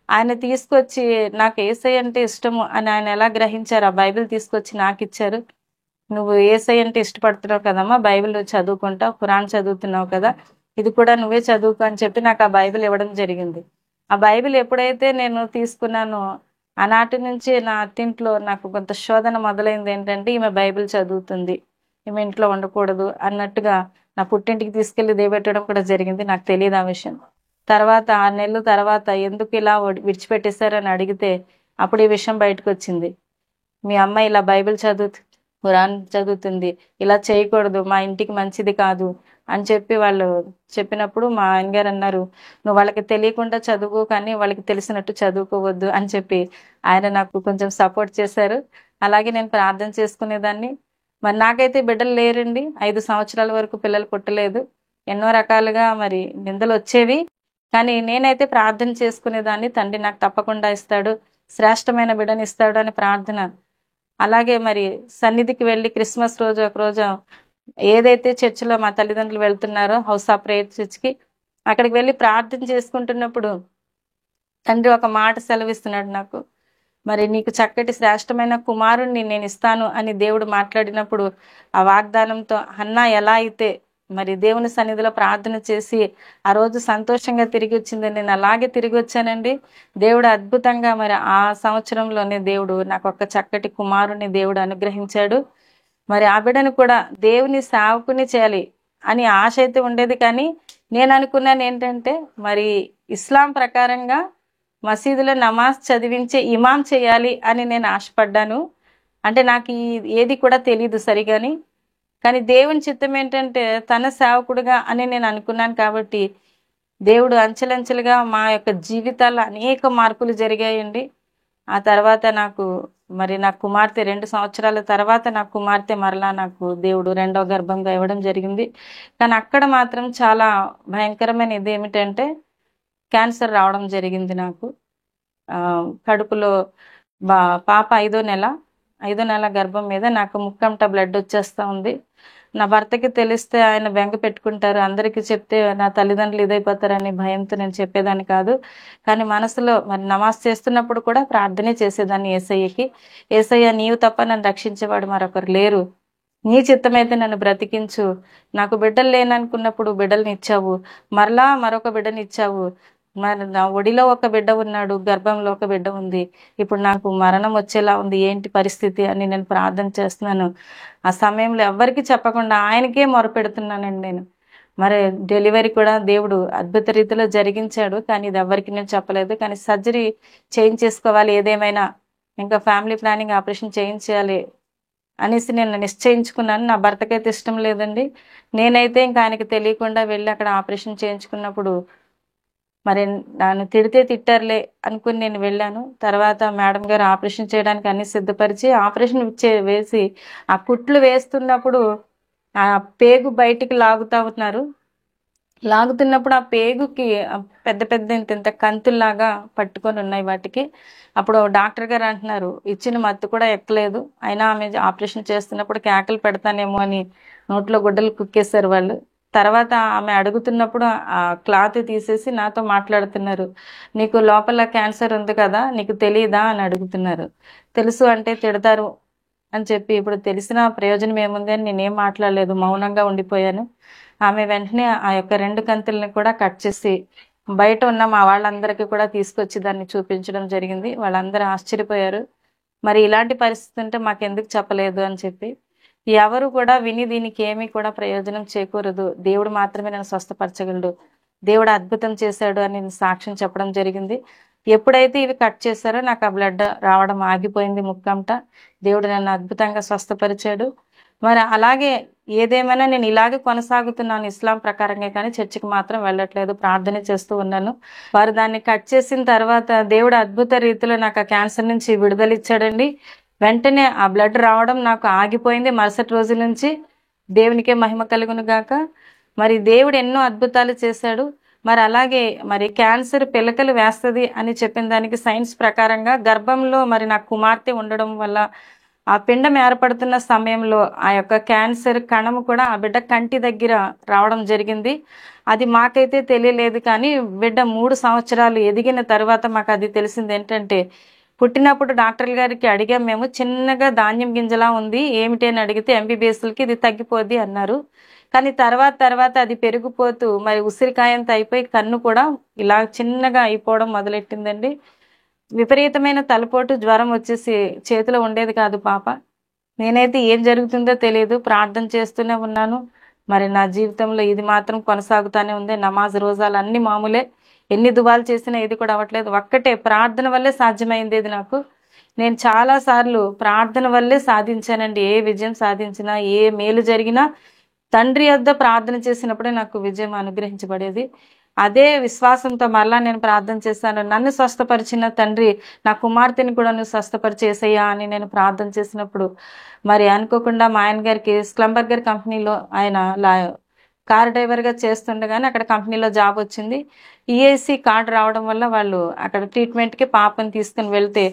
ఆయన తీసుకొచ్చి నాకు యేసయ్య అంటే ఇష్టము అని ఆయన ఎలా గ్రహించారు, ఆ బైబిల్ తీసుకొచ్చి నాకు ఇచ్చారు. నువ్వు యేసయ్య అంటే ఇష్టపడుతున్నావు కదమ్మా, బైబిల్ నువ్వు చదువుకుంటావు, ఖురాన్ చదువుతున్నావు కదా, ఇది కూడా నువ్వే చదువుకో అని చెప్పి నాకు ఆ బైబిల్ ఇవ్వడం జరిగింది. ఆ బైబిల్ ఎప్పుడైతే నేను తీసుకున్నానో ఆనాటి నుంచి నా అత్తింట్లో నాకు కొంత శోధన మొదలైంది. ఏంటంటే ఈమె బైబిల్ చదువుతుంది, ఈమె ఇంట్లో ఉండకూడదు అన్నట్టుగా నా పుట్టింటికి తీసుకెళ్లి దేవెట్టడం కూడా జరిగింది. నాకు తెలియదు ఆ విషయం. తర్వాత 6 నెలల తర్వాత ఎందుకు ఇలా విడిచిపెట్టేశారని అడిగితే అప్పుడు ఈ విషయం బయటకు వచ్చింది. మీ అమ్మాయి ఇలా బైబిల్ ఖురాన్ చదువుతుంది, ఇలా చేయకూడదు, మా ఇంటికి మంచిది కాదు అని చెప్పి వాళ్ళు చెప్పినప్పుడు మా ఆయనగారు అన్నారు, నువ్వు వాళ్ళకి తెలియకుండా చదువు, కానీ వాళ్ళకి తెలిసినట్టు చదువుకోవద్దు అని చెప్పి ఆయన నాకు కొంచెం సపోర్ట్ చేశారు. అలాగే నేను ప్రార్థన చేసుకునేదాన్ని. మరి నాకైతే బిడ్డలు లేరండి, 5 సంవత్సరాల వరకు పిల్లలు పుట్టలేదు. ఎన్నో రకాలుగా మరి నిందలు వచ్చేవి, కానీ నేనైతే ప్రార్థన చేసుకునేదాన్ని, తండ్రి నాకు తప్పకుండా ఇస్తాడు, శ్రేష్టమైన బిడ్డని ఇస్తాడు అని ప్రార్థన. అలాగే మరి సన్నిధికి వెళ్ళి క్రిస్మస్ రోజు ఒకరోజు ఏదైతే చర్చిలో మా తల్లిదండ్రులు వెళ్తున్నారో హౌస్ ఆఫ్ ప్రేయర్ చర్చ్కి, అక్కడికి వెళ్ళి ప్రార్థన చేసుకుంటున్నప్పుడు తండ్రి ఒక మాట సెలవిస్తున్నాడు నాకు, మరి నీకు చక్కటి శ్రేష్టమైన కుమారుణ్ణి నేను ఇస్తాను అని దేవుడు మాట్లాడినప్పుడు ఆ వాగ్దానంతో హన్నా ఎలా అయితే మరి దేవుని సన్నిధిలో ప్రార్థన చేసి ఆ రోజు సంతోషంగా తిరిగి వచ్చింది, నేను అలాగే తిరిగి వచ్చానండి. దేవుడు అద్భుతంగా మరి ఆ సంవత్సరంలోనే దేవుడు నాకు ఒక చక్కటి కుమారుణ్ణి దేవుడు అనుగ్రహించాడు. మరి ఆ బిడ్డను కూడా దేవుని సేవకుని చేయాలి అని ఆశ అయితే ఉండేది, కానీ నేను అనుకున్నాను ఏంటంటే మరి ఇస్లాం ప్రకారంగా మసీదులో నమాజ్ చదివించే ఇమాం చేయాలి అని నేను ఆశపడ్డాను. అంటే నాకు ఏది కూడా తెలియదు సరిగాని, కానీ దేవుని చిత్తం ఏంటంటే తన సేవకుడుగా అని నేను అనుకున్నాను. కాబట్టి దేవుడు అంచెలంచెలుగా మా యొక్క జీవితాల్లో అనేక మార్పులు జరిగాయండి. ఆ తర్వాత నా కుమార్తె 2 సంవత్సరాల తర్వాత నా కుమార్తె మరలా నాకు దేవుడు రెండో గర్భంగా ఇవ్వడం జరిగింది. కానీ అక్కడ మాత్రం చాలా భయంకరమైన ఇదేమిటంటే క్యాన్సర్ రావడం జరిగింది నాకు. కడుపులో పాప 5వ నెల గర్భం మీద నాకు ముక్కంట బ్లడ్ వచ్చేస్తా ఉంది. నా భర్తకి తెలిస్తే ఆయన బెంగ పెట్టుకుంటారు, అందరికీ చెప్తే నా తల్లిదండ్రులు ఇదైపోతారని భయంతో నేను చెప్పేదాన్ని కాదు. కానీ మనసులో మరి నమాజ్ చేస్తున్నప్పుడు కూడా ప్రార్థనే చేసేదాన్ని ఏసయ్యకి. ఏసయ్య, నీవు తప్ప నన్ను రక్షించేవాడు మరొకరు లేరు, నీ చిత్తమైతే నన్ను బ్రతికించు. నాకు బిడ్డలు లేననుకున్నప్పుడు బిడ్డల్ని ఇచ్చావు, మరలా మరొక బిడ్డని ఇచ్చావు. మరి నా ఒడిలో ఒక బిడ్డ ఉన్నాడు, గర్భంలో ఒక బిడ్డ ఉంది, ఇప్పుడు నాకు మరణం వచ్చేలా ఉంది, ఏంటి పరిస్థితి అని నేను ప్రార్థన చేస్తున్నాను. ఆ సమయంలో ఎవ్వరికి చెప్పకుండా ఆయనకే మొరపెడుతున్నానండి నేను. మరి డెలివరీ కూడా దేవుడు అద్భుత రీతిలో జరిగించాడు, కానీ ఇది ఎవరికి నేను చెప్పలేదు. కానీ సర్జరీ చేయించేసుకోవాలి, ఏదేమైనా ఇంకా ఫ్యామిలీ ప్లానింగ్ ఆపరేషన్ చేయించాలి అనేసి నేను నిశ్చయించుకున్నాను. నా భర్తకైతే ఇష్టం లేదండి. నేనైతే ఇంకా ఆయనకి తెలియకుండా వెళ్ళి అక్కడ ఆపరేషన్ చేయించుకున్నప్పుడు మరి నన్ను తిడితే తిట్టారులే అనుకుని నేను వెళ్ళాను. తర్వాత మేడం గారు ఆపరేషన్ చేయడానికి అన్ని సిద్ధపరిచి ఆపరేషన్ వేసి ఆ కుట్లు వేస్తున్నప్పుడు ఆ పేగు బయటికి లాగుతున్నప్పుడు ఆ పేగుకి పెద్ద పెద్ద ఇంత కంతుల్లాగా పట్టుకొని ఉన్నాయి వాటికి. అప్పుడు డాక్టర్ గారు అంటున్నారు, ఇచ్చిన మత్తు కూడా ఎక్కలేదు, అయినా ఆమె ఆపరేషన్ చేస్తున్నప్పుడు కేకలు పెడతానేమో అని నోట్లో గుడ్డలు కుక్కేశారు వాళ్ళు. తర్వాత ఆమె అడుగుతున్నప్పుడు ఆ క్లాత్ తీసేసి నాతో మాట్లాడుతున్నారు, నీకు లోపల క్యాన్సర్ ఉంది కదా, నీకు తెలియదా అని అడుగుతున్నారు. తెలుసు అంటే తిడతారు అని చెప్పి, ఇప్పుడు తెలిసిన ప్రయోజనం ఏముంది అని నేనేం మాట్లాడలేదు, మౌనంగా ఉండిపోయాను. ఆమె వెంటనే ఆ యొక్క 2 కంతుల్ని కూడా కట్ చేసి బయట ఉన్న మా వాళ్ళందరికీ కూడా తీసుకొచ్చి దాన్ని చూపించడం జరిగింది. వాళ్ళందరూ ఆశ్చర్యపోయారు, మరి ఇలాంటి పరిస్థితి ఉంటే మాకెందుకు చెప్పలేదు అని చెప్పి. ఎవరు కూడా విని దీనికి ఏమీ కూడా ప్రయోజనం చేకూరదు, దేవుడు మాత్రమే నన్ను స్వస్థపరచగలడు, దేవుడు అద్భుతం చేశాడు అని నేను సాక్ష్యం చెప్పడం జరిగింది. ఎప్పుడైతే ఇవి కట్ చేశారో నాకు ఆ బ్లడ్ రావడం ఆగిపోయింది ముక్కంట. దేవుడు నన్ను అద్భుతంగా స్వస్థపరిచాడు. మరి అలాగే ఏదేమైనా నేను ఇలాగే కొనసాగుతున్నాను ఇస్లాం ప్రకారంగా, కానీ చర్చికి మాత్రం వెళ్ళట్లేదు, ప్రార్థన చేస్తూ ఉన్నాను. వారు దాన్ని కట్ చేసిన తర్వాత దేవుడు అద్భుత రీతిలో నాకు ఆ క్యాన్సర్ నుంచి విడుదల ఇచ్చాడండి. వెంటనే ఆ బ్లడ్ రావడం నాకు ఆగిపోయింది. మరుసటి రోజు నుంచి దేవునికే మహిమ కలుగును గాక. మరి దేవుడు ఎన్నో అద్భుతాలు చేశాడు. మరి అలాగే మరి క్యాన్సర్ పిలకలు వేస్తుంది అని చెప్పిన దానికి సైన్స్ ప్రకారంగా గర్భంలో మరి నా కుమార్తె ఉండడం వల్ల ఆ పిండం ఏర్పడుతున్న సమయంలో ఆ యొక్క క్యాన్సర్ కణము కూడా ఆ బిడ్డ కంటి దగ్గర రావడం జరిగింది. అది మాకైతే తెలియలేదు, కానీ బిడ్డ 3 సంవత్సరాలు ఎదిగిన తర్వాత మాకు అది తెలిసింది. ఏంటంటే పుట్టినప్పుడు డాక్టర్ గారికి అడిగాం మేము, చిన్నగా ధాన్యం గింజలా ఉంది ఏమిటి అని అడిగితే ఎంబీబీఎస్లకి ఇది తగ్గిపోద్ది అన్నారు. కానీ తర్వాత అది పెరిగిపోతూ మరి ఉసిరికాయంత అయిపోయి కన్ను కూడా ఇలా చిన్నగా అయిపోవడం మొదలెట్టిందండి. విపరీతమైన తలపోటు జ్వరం వచ్చేసి చేతిలో ఉండేది కాదు పాప. నేనైతే ఏం జరుగుతుందో తెలియదు, ప్రార్థన చేస్తూనే ఉన్నాను. మరి నా జీవితంలో ఇది మాత్రం కొనసాగుతానే ఉంది. నమాజ్ రోజాలు అన్ని మామూలే, ఎన్ని దువాలు చేసినా ఇది కూడా అవ్వట్లేదు. ఒక్కటే ప్రార్థన వల్లే సాధ్యమైంది ఇది నాకు. నేను చాలాసార్లు ప్రార్థన వల్లే సాధించానండి. ఏ విజయం సాధించినా, ఏ మేలు జరిగినా తండ్రి యొద్ద ప్రార్థన చేసినప్పుడే నాకు విజయం అనుగ్రహించబడేది. అదే విశ్వాసంతో మరలా నేను ప్రార్థన చేశాను. నన్ను స్వస్థపరిచిన తండ్రి నా కుమార్తెని కూడా నువ్వు స్వస్థపరిచేసయ్యా అని నేను ప్రార్థన చేసినప్పుడు మరి అనుకోకుండా మా ఆయన గారికి స్లంబర్గర్ కంపెనీలో ఆయన కార్ డ్రైవర్గా చేస్తుండగానే అక్కడ కంపెనీలో జాబ్ వచ్చింది. ఈఎస్సి కార్డు రావడం వల్ల వాళ్ళు అక్కడ ట్రీట్మెంట్కి పాపని తీసుకుని వెళ్తే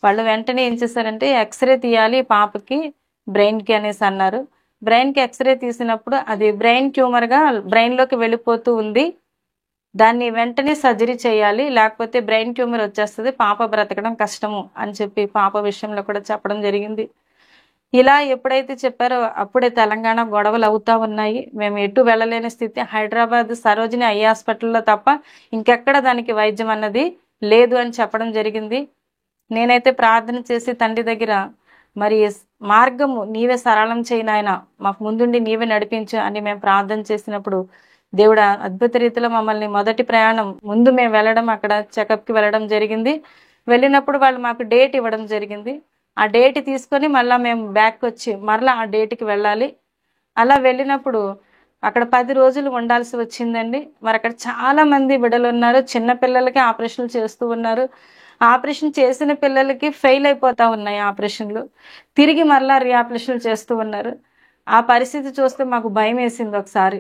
వాళ్ళు వెంటనే ఏం చేశారంటే ఎక్స్రే తీయాలి పాపకి బ్రెయిన్కి అనేసి అన్నారు. బ్రెయిన్కి ఎక్స్రే తీసినప్పుడు అది బ్రెయిన్ ట్యూమర్గా బ్రెయిన్లోకి వెళ్ళిపోతూ ఉంది, దాన్ని వెంటనే సర్జరీ చేయాలి, లేకపోతే బ్రెయిన్ ట్యూమర్ వచ్చేస్తుంది, పాప బ్రతకడం కష్టము అని చెప్పి పాప విషయంలో కూడా చెప్పడం జరిగింది. ఇలా ఎప్పుడైతే చెప్పారో అప్పుడే తెలంగాణ గొడవలు అవుతా ఉన్నాయి. మేము ఎటు వెళ్ళలేని స్థితి. హైదరాబాద్ సరోజిని ఐ హాస్పిటల్లో తప్ప ఇంకెక్కడ దానికి వైద్యం అన్నది లేదు అని చెప్పడం జరిగింది. నేనైతే ప్రార్థన చేసి తండ్రి దగ్గర మరి మార్గము నీవే సరళం చేయి నాయన, మాకు ముందుండి నీవే నడిపించు అని మేము ప్రార్థన చేసినప్పుడు దేవుడు అద్భుత రీతిలో మమ్మల్ని మొదటి ప్రయాణం ముందు మేము వెళ్ళడం, అక్కడ చెకప్కి వెళ్ళడం జరిగింది. వెళ్ళినప్పుడు వాళ్ళు మాకు డేట్ ఇవ్వడం జరిగింది. ఆ డేట్ తీసుకొని మళ్ళీ మేము బ్యాక్ వచ్చి మరలా ఆ డేట్కి వెళ్ళాలి. అలా వెళ్ళినప్పుడు అక్కడ 10 రోజులు ఉండాల్సి వచ్చిందండి. మరి అక్కడ చాలా మంది బిడ్డలు ఉన్నారు. చిన్న పిల్లలకి ఆపరేషన్లు చేస్తూ ఉన్నారు. ఆపరేషన్ చేసిన పిల్లలకి ఫెయిల్ అయిపోతా ఉన్నాయి ఆపరేషన్లు. తిరిగి మరలా రీఆపరేషన్లు చేస్తూ ఉన్నారు. ఆ పరిస్థితి చూస్తే మాకు భయమేసింది ఒకసారి.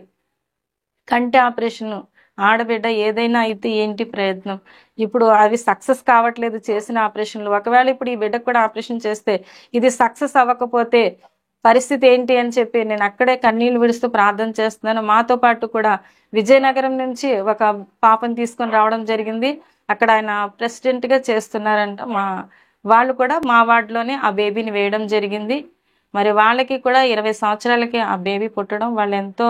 కంటి ఆపరేషను ఆడబిడ్డ ఏదైనా అయితే ఏంటి ప్రయత్నం? ఇప్పుడు అవి సక్సెస్ కావట్లేదు చేసిన ఆపరేషన్లు. ఒకవేళ ఇప్పుడు ఈ బిడ్డకు కూడా ఆపరేషన్ చేస్తే ఇది సక్సెస్ అవ్వకపోతే పరిస్థితి ఏంటి అని చెప్పి నేను అక్కడే కన్నీళ్లు విడుస్తూ ప్రార్థన చేస్తున్నాను. మాతో పాటు కూడా విజయనగరం నుంచి ఒక పాపను తీసుకొని రావడం జరిగింది. అక్కడ ఆయన ప్రెసిడెంట్గా చేస్తున్నారంట. వాళ్ళు కూడా మా వార్డులోనే ఆ బేబీని వేయడం జరిగింది. మరి వాళ్ళకి కూడా 20 సంవత్సరాలకి ఆ బేబీ పుట్టడం, వాళ్ళు ఎంతో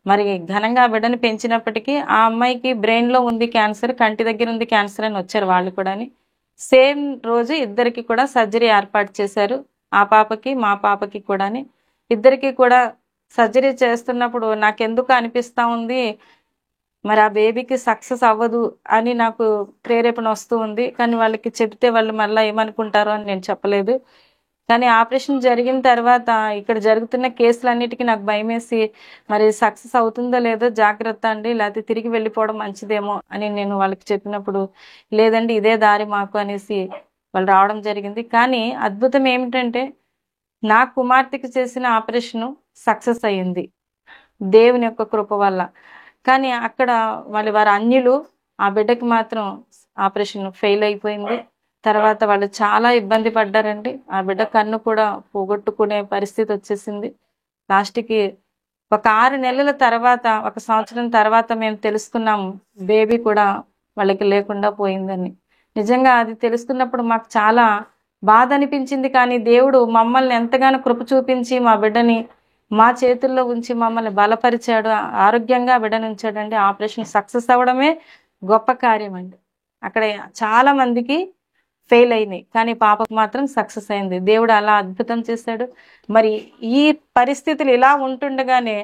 మరి ఘనంగా ఆ బిడ్డని పెంచినప్పటికీ ఆ అమ్మాయికి బ్రెయిన్లో ఉంది క్యాన్సర్, కంటి దగ్గర ఉంది క్యాన్సర్ అని వచ్చారు వాళ్ళు కూడాని. సేమ్ రోజు ఇద్దరికి కూడా సర్జరీ ఏర్పాటు చేశారు. ఆ పాపకి మా పాపకి కూడాని. ఇద్దరికి కూడా సర్జరీ చేస్తున్నప్పుడు నాకెందుకు అనిపిస్తూ ఉంది, మరి ఆ బేబీకి సక్సెస్ అవ్వదు అని నాకు ప్రేరేపణ వస్తూ ఉంది. కానీ వాళ్ళకి చెప్తే వాళ్ళు మళ్ళీ ఏమనుకుంటారో అని నేను చెప్పలేదు. కానీ ఆపరేషన్ జరిగిన తర్వాత ఇక్కడ జరుగుతున్న కేసులన్నిటికీ నాకు భయమేసి మరి సక్సెస్ అవుతుందో లేదో జాగ్రత్త అండి, లేకపోతే తిరిగి వెళ్ళిపోవడం మంచిదేమో అని నేను వాళ్ళకి చెప్పినప్పుడు, లేదండి ఇదే దారి మాకు అనేసి వాళ్ళు రావడం జరిగింది. కానీ అద్భుతం ఏమిటంటే నా కుమార్తెకి చేసిన ఆపరేషను సక్సెస్ అయ్యింది దేవుని యొక్క కృప వల్ల. కానీ అక్కడ వారు అన్యులు, ఆ బిడ్డకి మాత్రం ఆపరేషన్ ఫెయిల్ అయిపోయింది. తర్వాత వాళ్ళు చాలా ఇబ్బంది పడ్డారండి. ఆ బిడ్డ కన్ను కూడా పోగొట్టుకునే పరిస్థితి వచ్చేసింది. లాస్ట్కి ఒక 6 నెలల తర్వాత, 1 సంవత్సరం తర్వాత మేము తెలుసుకున్నాము బేబీ కూడా వాళ్ళకి లేకుండా పోయిందని. నిజంగా అది తెలుసుకున్నప్పుడు మాకు చాలా బాధ అనిపించింది. కానీ దేవుడు మమ్మల్ని ఎంతగానో కృప చూపించి మా బిడ్డని మా చేతుల్లో ఉంచి మమ్మల్ని బలపరిచాడు, ఆరోగ్యంగా బిడ్డను ఉంచాడండి. ఆపరేషన్ సక్సెస్ అవ్వడమే గొప్ప కార్యం అండి. అక్కడ చాలా మందికి ఫెయిల్ అయినాయి, కానీ పాపకు మాత్రం సక్సెస్ అయింది. దేవుడు అలా అద్భుతం చేశాడు. మరి ఈ పరిస్థితులు ఇలా ఉంటుండగానే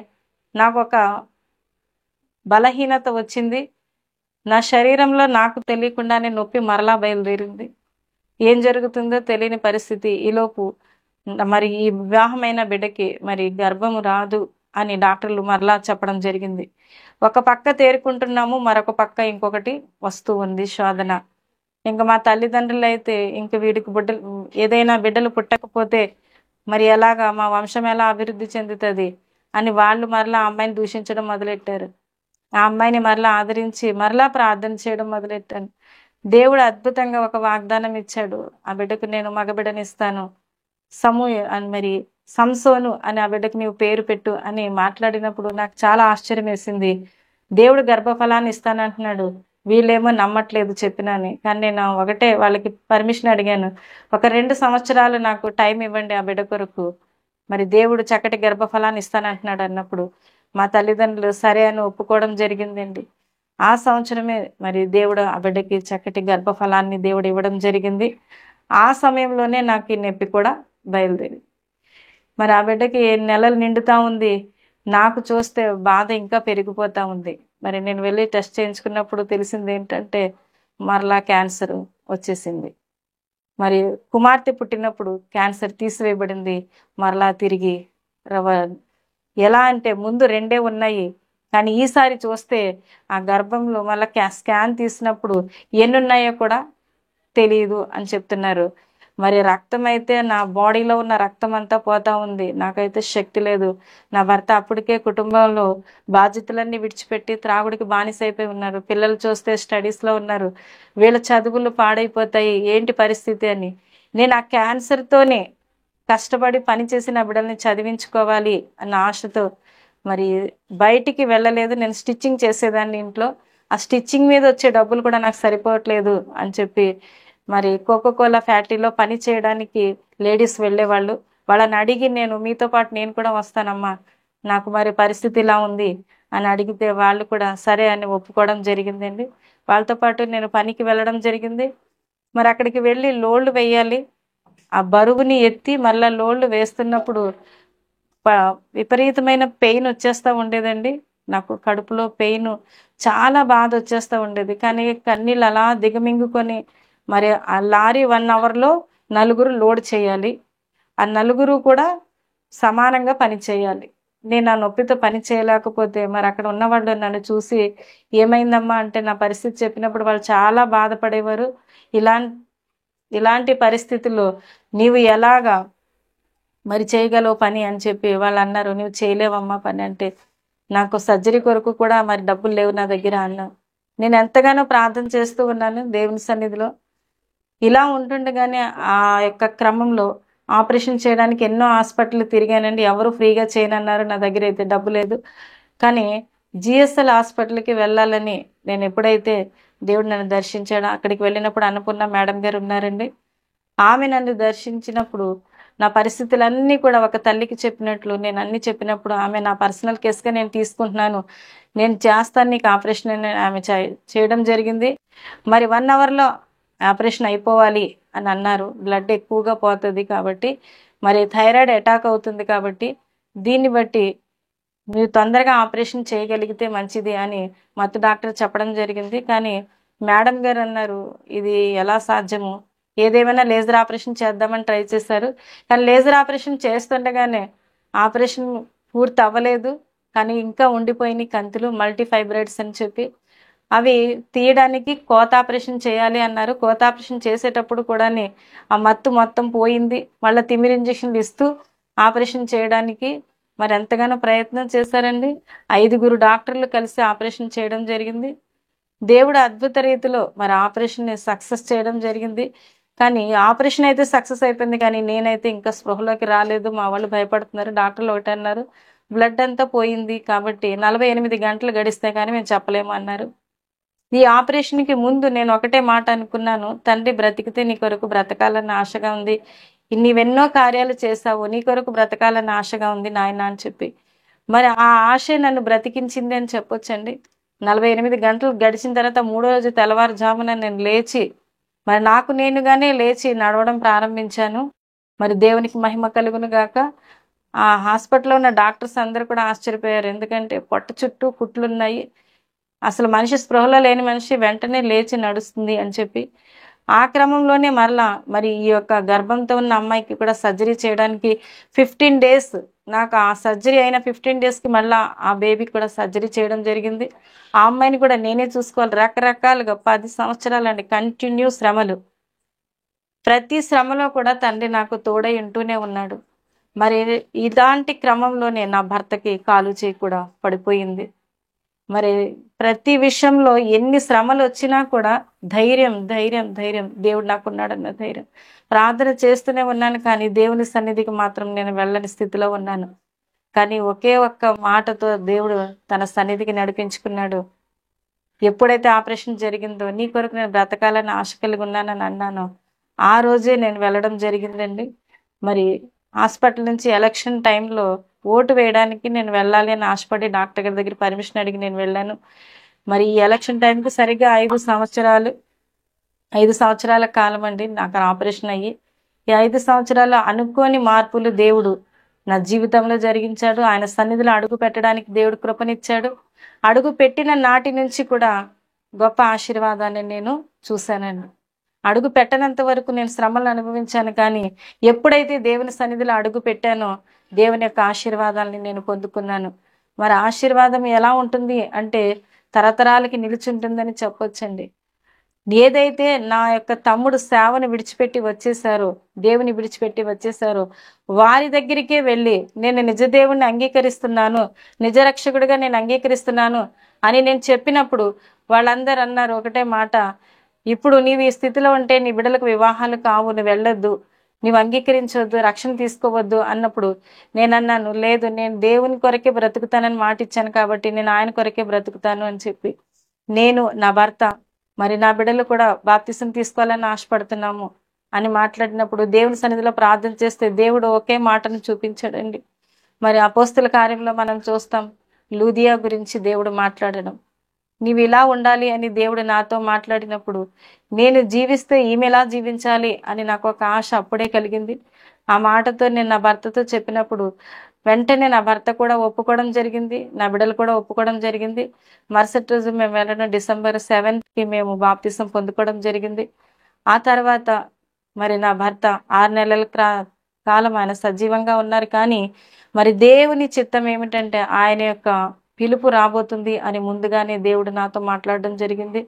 నాకు ఒక బలహీనత వచ్చింది. నా శరీరంలో నాకు తెలియకుండానే నొప్పి మరలా బయలుదేరింది. ఏం జరుగుతుందో తెలియని పరిస్థితి. ఈలోపు మరి ఈ వివాహమైన బిడ్డకి మరి గర్భం రాదు అని డాక్టర్లు మరలా చెప్పడం జరిగింది. ఒక పక్క తేరుకుంటున్నాము, మరొక పక్క ఇంకొకటి వస్తూ ఉంది శోధన. ఇంకా మా తల్లిదండ్రులు అయితే ఇంక వీడికి ఏదైనా బిడ్డలు పుట్టకపోతే మరి ఎలాగా మా వంశం ఎలా అభివృద్ధి చెందుతుంది అని వాళ్ళు మరలా ఆ అమ్మాయిని దూషించడం మొదలెట్టారు. ఆ అమ్మాయిని మరలా ఆదరించి మరలా ప్రార్థన చేయడం మొదలెట్టాను. దేవుడు అద్భుతంగా ఒక వాగ్దానం ఇచ్చాడు. ఆ బిడ్డకు నేను మగబిడ్డని ఇస్తాను, అని మరి సంసోను అని ఆ బిడ్డకు నీవు పేరు పెట్టు అని మాట్లాడినప్పుడు నాకు చాలా ఆశ్చర్యం వేసింది. దేవుడు గర్భఫలాన్ని ఇస్తానంటున్నాడు, వీళ్ళేమో నమ్మట్లేదు చెప్పినాని. కానీ నేను ఒకటే వాళ్ళకి పర్మిషన్ అడిగాను, ఒక 2 సంవత్సరాలు నాకు టైం ఇవ్వండి ఆ బిడ్డ కొరకు, మరి దేవుడు చక్కటి గర్భఫలాన్ని ఇస్తానంటున్నాడు అన్నప్పుడు మా తల్లిదండ్రులు సరే అని ఒప్పుకోవడం జరిగిందండి. ఆ సంవత్సరమే మరి దేవుడు ఆ బిడ్డకి చక్కటి గర్భఫలాన్ని దేవుడు ఇవ్వడం జరిగింది. ఆ సమయంలోనే నాకు ఈ నొప్పి కూడా బయలుదేరింది. మరి ఆ బిడ్డకి 7 నెలలు నిండుతా ఉంది. నాకు చూస్తే బాధ ఇంకా పెరిగిపోతూ ఉంది. మరి నేను వెళ్ళి టెస్ట్ చేయించుకున్నప్పుడు తెలిసింది ఏంటంటే మరలా క్యాన్సర్ వచ్చేసింది. మరి కుమార్తె పుట్టినప్పుడు క్యాన్సర్ తీసివేయబడింది. మరలా తిరిగి ఎలా అంటే ముందు 2 ఉన్నాయి, కానీ ఈసారి చూస్తే ఆ గర్భంలో మళ్ళీ స్కాన్ తీసినప్పుడు ఎన్ని ఉన్నాయో కూడా తెలియదు అని చెప్తున్నారు. మరి రక్తం అయితే నా బాడీలో ఉన్న రక్తం అంతా పోతా ఉంది. నాకైతే శక్తి లేదు. నా భర్త అప్పటికే కుటుంబంలో బాధ్యతలన్నీ విడిచిపెట్టి త్రాగుడికి బానిసైపోయి ఉన్నారు. పిల్లలు చూస్తే స్టడీస్లో ఉన్నారు. వీళ్ళ చదువులు పాడైపోతాయి, ఏంటి పరిస్థితి అని. నేను ఆ క్యాన్సర్తోనే కష్టపడి పనిచేసి నా బిడ్డల్ని చదివించుకోవాలి అన్న ఆశతో మరి బయటికి వెళ్ళలేదు. నేను స్టిచ్చింగ్ చేసేదాన్ని ఇంట్లో. ఆ స్టిచ్చింగ్ మీద వచ్చే డబ్బులు కూడా నాకు సరిపోవట్లేదు అని చెప్పి మరి కోకోకోలా ఫ్యాక్టరీలో పని చేయడానికి లేడీస్ వెళ్ళేవాళ్ళు. వాళ్ళని అడిగి నేను మీతో పాటు నేను కూడా వస్తానమ్మా, నాకు మరి పరిస్థితి ఇలా ఉంది అని అడిగితే వాళ్ళు కూడా సరే అని ఒప్పుకోవడం జరిగిందండి. వాళ్ళతో పాటు నేను పనికి వెళ్ళడం జరిగింది. మరి అక్కడికి వెళ్ళి లోళ్ళు వేయాలి. ఆ బరువుని ఎత్తి మళ్ళీ లోళ్ళు వేస్తున్నప్పుడు విపరీతమైన పెయిన్ వచ్చేస్తూ ఉండేదండి. నాకు కడుపులో పెయిన్ చాలా బాధ వచ్చేస్తూ ఉండేది. కానీ కన్నీళ్ళు అలా దిగమింగుకొని మరి ఆ లారీ 1 అవర్లో 4 లోడ్ చేయాలి. ఆ 4 కూడా సమానంగా పని చేయాలి. నేను ఆ నొప్పితో పని చేయలేకపోతే మరి అక్కడ ఉన్నవాళ్ళు నన్ను చూసి ఏమైందమ్మా అంటే నా పరిస్థితి చెప్పినప్పుడు వాళ్ళు చాలా బాధపడేవారు. ఇలా ఇలాంటి పరిస్థితుల్లో నీవు ఎలాగా మరి చేయగలవు పని అని చెప్పి వాళ్ళు అన్నారు. నువ్వు చేయలేవమ్మా పని అంటే, నాకు సర్జరీ కొరకు కూడా మరి డబ్బులు లేవు నా దగ్గర అన్నా. నేను ఎంతగానో ప్రార్థన చేస్తూ ఉన్నాను దేవుని సన్నిధిలో. ఇలా ఉంటుండగానే ఆ యొక్క క్రమంలో ఆపరేషన్ చేయడానికి ఎన్నో హాస్పిటల్ తిరిగానండి. ఎవరు ఫ్రీగా చేయనన్నారు. నా దగ్గర అయితే డబ్బు లేదు. కానీ జిఎస్ఎల్ హాస్పిటల్కి వెళ్ళాలని నేను ఎప్పుడైతే దేవుడు నన్ను దర్శించాడో అక్కడికి వెళ్ళినప్పుడు అన్నపూర్ణ మేడం గారు ఉన్నారండి. ఆమె నన్ను దర్శించినప్పుడు నా పరిస్థితులన్నీ కూడా ఒక తల్లికి చెప్పినట్లు నేను అన్ని చెప్పినప్పుడు ఆమె నా పర్సనల్ కేసుగా నేను తీసుకుంటున్నాను, నేను చేస్తాను నీకు ఆపరేషన్ అని ఆమె చేయడం జరిగింది. మరి 1 అవర్లో ఆపరేషన్ అయిపోవాలి అని అన్నారు. బ్లడ్ ఎక్కువగా పోతుంది కాబట్టి, మరి థైరాయిడ్ అటాక్ అవుతుంది కాబట్టి దీన్ని బట్టి మీరు తొందరగా ఆపరేషన్ చేయగలిగితే మంచిది అని మత్తు డాక్టర్ చెప్పడం జరిగింది. కానీ మేడం గారు అన్నారు, ఇది ఎలా సాధ్యము, ఏదేమైనా లేజర్ ఆపరేషన్ చేద్దామని ట్రై చేశారు. కానీ లేజర్ ఆపరేషన్ చేస్తుండగానే ఆపరేషన్ పూర్తి అవ్వలేదు, కానీ ఇంకా ఉండిపోయినాయి కంతులు, మల్టీ ఫైబ్రాయిడ్స్ అని చెప్పి అవి తీయడానికి కోత ఆపరేషన్ చేయాలి అన్నారు. కోత ఆపరేషన్ చేసేటప్పుడు కూడా ఆ మత్తు మొత్తం పోయింది. మళ్ళీ తిమిరి ఇంజక్షన్లు ఇస్తూ ఆపరేషన్ చేయడానికి మరి ఎంతగానో ప్రయత్నం చేశారండి. 5 డాక్టర్లు కలిసి ఆపరేషన్ చేయడం జరిగింది. దేవుడు అద్భుత రీతిలో మరి ఆపరేషన్ సక్సెస్ చేయడం జరిగింది. కానీ ఆపరేషన్ అయితే సక్సెస్ అయిపోయింది, కానీ నేనైతే ఇంకా స్పృహలోకి రాలేదు. మా వాళ్ళు భయపడుతున్నారు. డాక్టర్లు ఒకటి అన్నారు, బ్లడ్ అంతా పోయింది కాబట్టి 48 గంటలు గడిస్తే కానీ మేము చెప్పలేము అన్నారు. ఈ ఆపరేషన్కి ముందు నేను ఒకటే మాట అనుకున్నాను, తండ్రి బ్రతికితే నీ కొరకు బ్రతకాలన్న ఆశగా ఉంది, నీవెన్నో కార్యాలు చేశావు, నీ కొరకు బ్రతకాలన్న ఆశగా ఉంది నాయన అని చెప్పి. మరి ఆ ఆశ నన్ను బ్రతికించింది అని చెప్పొచ్చండి. 48 గంటలు గడిచిన తర్వాత 3వ రోజు తెల్లవారుజామున నేను లేచి మరి నాకు నేనుగానే లేచి నడవడం ప్రారంభించాను. మరి దేవునికి మహిమ కలుగును గాక. ఆ హాస్పిటల్లో ఉన్న డాక్టర్స్ అందరూ కూడా ఆశ్చర్యపోయారు. ఎందుకంటే పొట్ట చుట్టూ కుట్లున్నాయి, అసలు మనిషి స్పృహలో లేని మనిషి వెంటనే లేచి నడుస్తుంది అని చెప్పి. ఆ క్రమంలోనే మరలా మరి ఈ యొక్క గర్భంతో ఉన్న అమ్మాయికి కూడా సర్జరీ చేయడానికి 15 డేస్, నాకు ఆ సర్జరీ అయిన 15 డేస్కి మళ్ళీ ఆ బేబీకి కూడా సర్జరీ చేయడం జరిగింది. ఆ అమ్మాయిని కూడా నేనే చూసుకోవాలి. రకరకాలుగా 10 సంవత్సరాలండి కంటిన్యూ శ్రమలు. ప్రతి శ్రమలో కూడా తండ్రి నాకు తోడై ఉంటూనే ఉన్నాడు. మరి ఇలాంటి క్రమంలోనే నా భర్తకి కాలు చేయి కూడా పడిపోయింది. మరి ప్రతి విషయంలో ఎన్ని శ్రమలు వచ్చినా కూడా ధైర్యం ధైర్యం ధైర్యం, దేవుడు నాకున్నాడన్న ధైర్యం. ప్రార్థన చేస్తూనే ఉన్నాను, కానీ దేవుని సన్నిధికి మాత్రం నేను వెళ్ళని స్థితిలో ఉన్నాను. కానీ ఒకే ఒక్క మాటతో దేవుడు తన సన్నిధికి నడిపించుకున్నాడు. ఎప్పుడైతే ఆపరేషన్ జరిగిందో నీ కొరకు నేను బ్రతకాలని ఆశ కలిగి ఉన్నానని అన్నాను, ఆ రోజే నేను వెళ్ళడం జరిగిందండి. మరి హాస్పిటల్ నుంచి ఎలక్షన్ టైంలో ఓటు వేయడానికి నేను వెళ్ళాలి అని ఆశపడి డాక్టర్ గారి దగ్గర పర్మిషన్ అడిగి నేను వెళ్ళాను. మరి ఈ ఎలక్షన్ టైంకి సరిగ్గా 5 సంవత్సరాల కాలం అండి నాకు ఆపరేషన్ అయ్యి. ఈ 5 సంవత్సరాల అనుకోని మార్పులు దేవుడు నా జీవితంలో జరిగించాడు. ఆయన సన్నిధిలో అడుగు పెట్టడానికి దేవుడు కృపనిచ్చాడు. అడుగు పెట్టిన నాటి నుంచి కూడా గొప్ప ఆశీర్వాదాన్ని నేను చూశానండి. అడుగు పెట్టనంత వరకు నేను శ్రమలు అనుభవించాను, కానీ ఎప్పుడైతే దేవుని సన్నిధిలో అడుగు పెట్టానో దేవుని యొక్క ఆశీర్వాదాలని నేను పొందుకున్నాను. మరి ఆశీర్వాదం ఎలా ఉంటుంది అంటే తరతరాలకి నిలిచుంటుందని చెప్పొచ్చండి. ఏదైతే నా యొక్క తమ్ముడు సేవను విడిచిపెట్టి వచ్చేసారో, దేవుని విడిచిపెట్టి వచ్చేసారో, వారి దగ్గరికే వెళ్ళి నేను నిజ దేవుణ్ణి అంగీకరిస్తున్నాను, నిజ రక్షకుడిగా నేను అంగీకరిస్తున్నాను అని నేను చెప్పినప్పుడు వాళ్ళందరూ అన్నారు ఒకటే మాట, ఇప్పుడు నీవు ఈ స్థితిలో ఉంటే నీ బిడ్డలకు వివాహాలు కావు, నువ్వు వెళ్ళొద్దు, నీవు అంగీకరించవద్దు, రక్షణ తీసుకోవద్దు అన్నప్పుడు నేను అన్నాను, లేదు, నేను దేవుని కొరకే బ్రతుకుతానని మాట ఇచ్చాను కాబట్టి నేను ఆయన కొరకే బ్రతుకుతాను అని చెప్పి, నేను నా భర్త మరి నా బిడ్డలు కూడా బాప్తిసం తీసుకోవాలని ఆశపడుతున్నాము అని మాట్లాడినప్పుడు దేవుని సన్నిధిలో ప్రార్థన చేస్తే దేవుడు ఒకే మాటను చూపించాడండి. మరి అపోస్తుల కార్యంలో మనం చూస్తాం, లూదియా గురించి దేవుడు మాట్లాడడం, నీవు ఇలా ఉండాలి అని దేవుడు నాతో మాట్లాడినప్పుడు నేను జీవిస్తే ఈమె ఎలా జీవించాలి అని నాకు ఒక ఆశ అప్పుడే కలిగింది. ఆ మాటతో నేను నా భర్తతో చెప్పినప్పుడు వెంటనే నా భర్త కూడా ఒప్పుకోవడం జరిగింది, నా బిడ్డలు కూడా ఒప్పుకోవడం జరిగింది. మరుసటి రోజు మేము వెళ్ళడం December 7th మేము బాప్తిసం పొందుకోవడం జరిగింది. ఆ తర్వాత మరి నా భర్త 6 నెలల కాలం ఆయన సజీవంగా ఉన్నారు. కానీ మరి దేవుని చిత్తం ఏమిటంటే ఆయన యొక్క పిలుపు రాబోతుంది అని ముందుగానే దేవుడు నాతో మాట్లాడడం జరిగింది.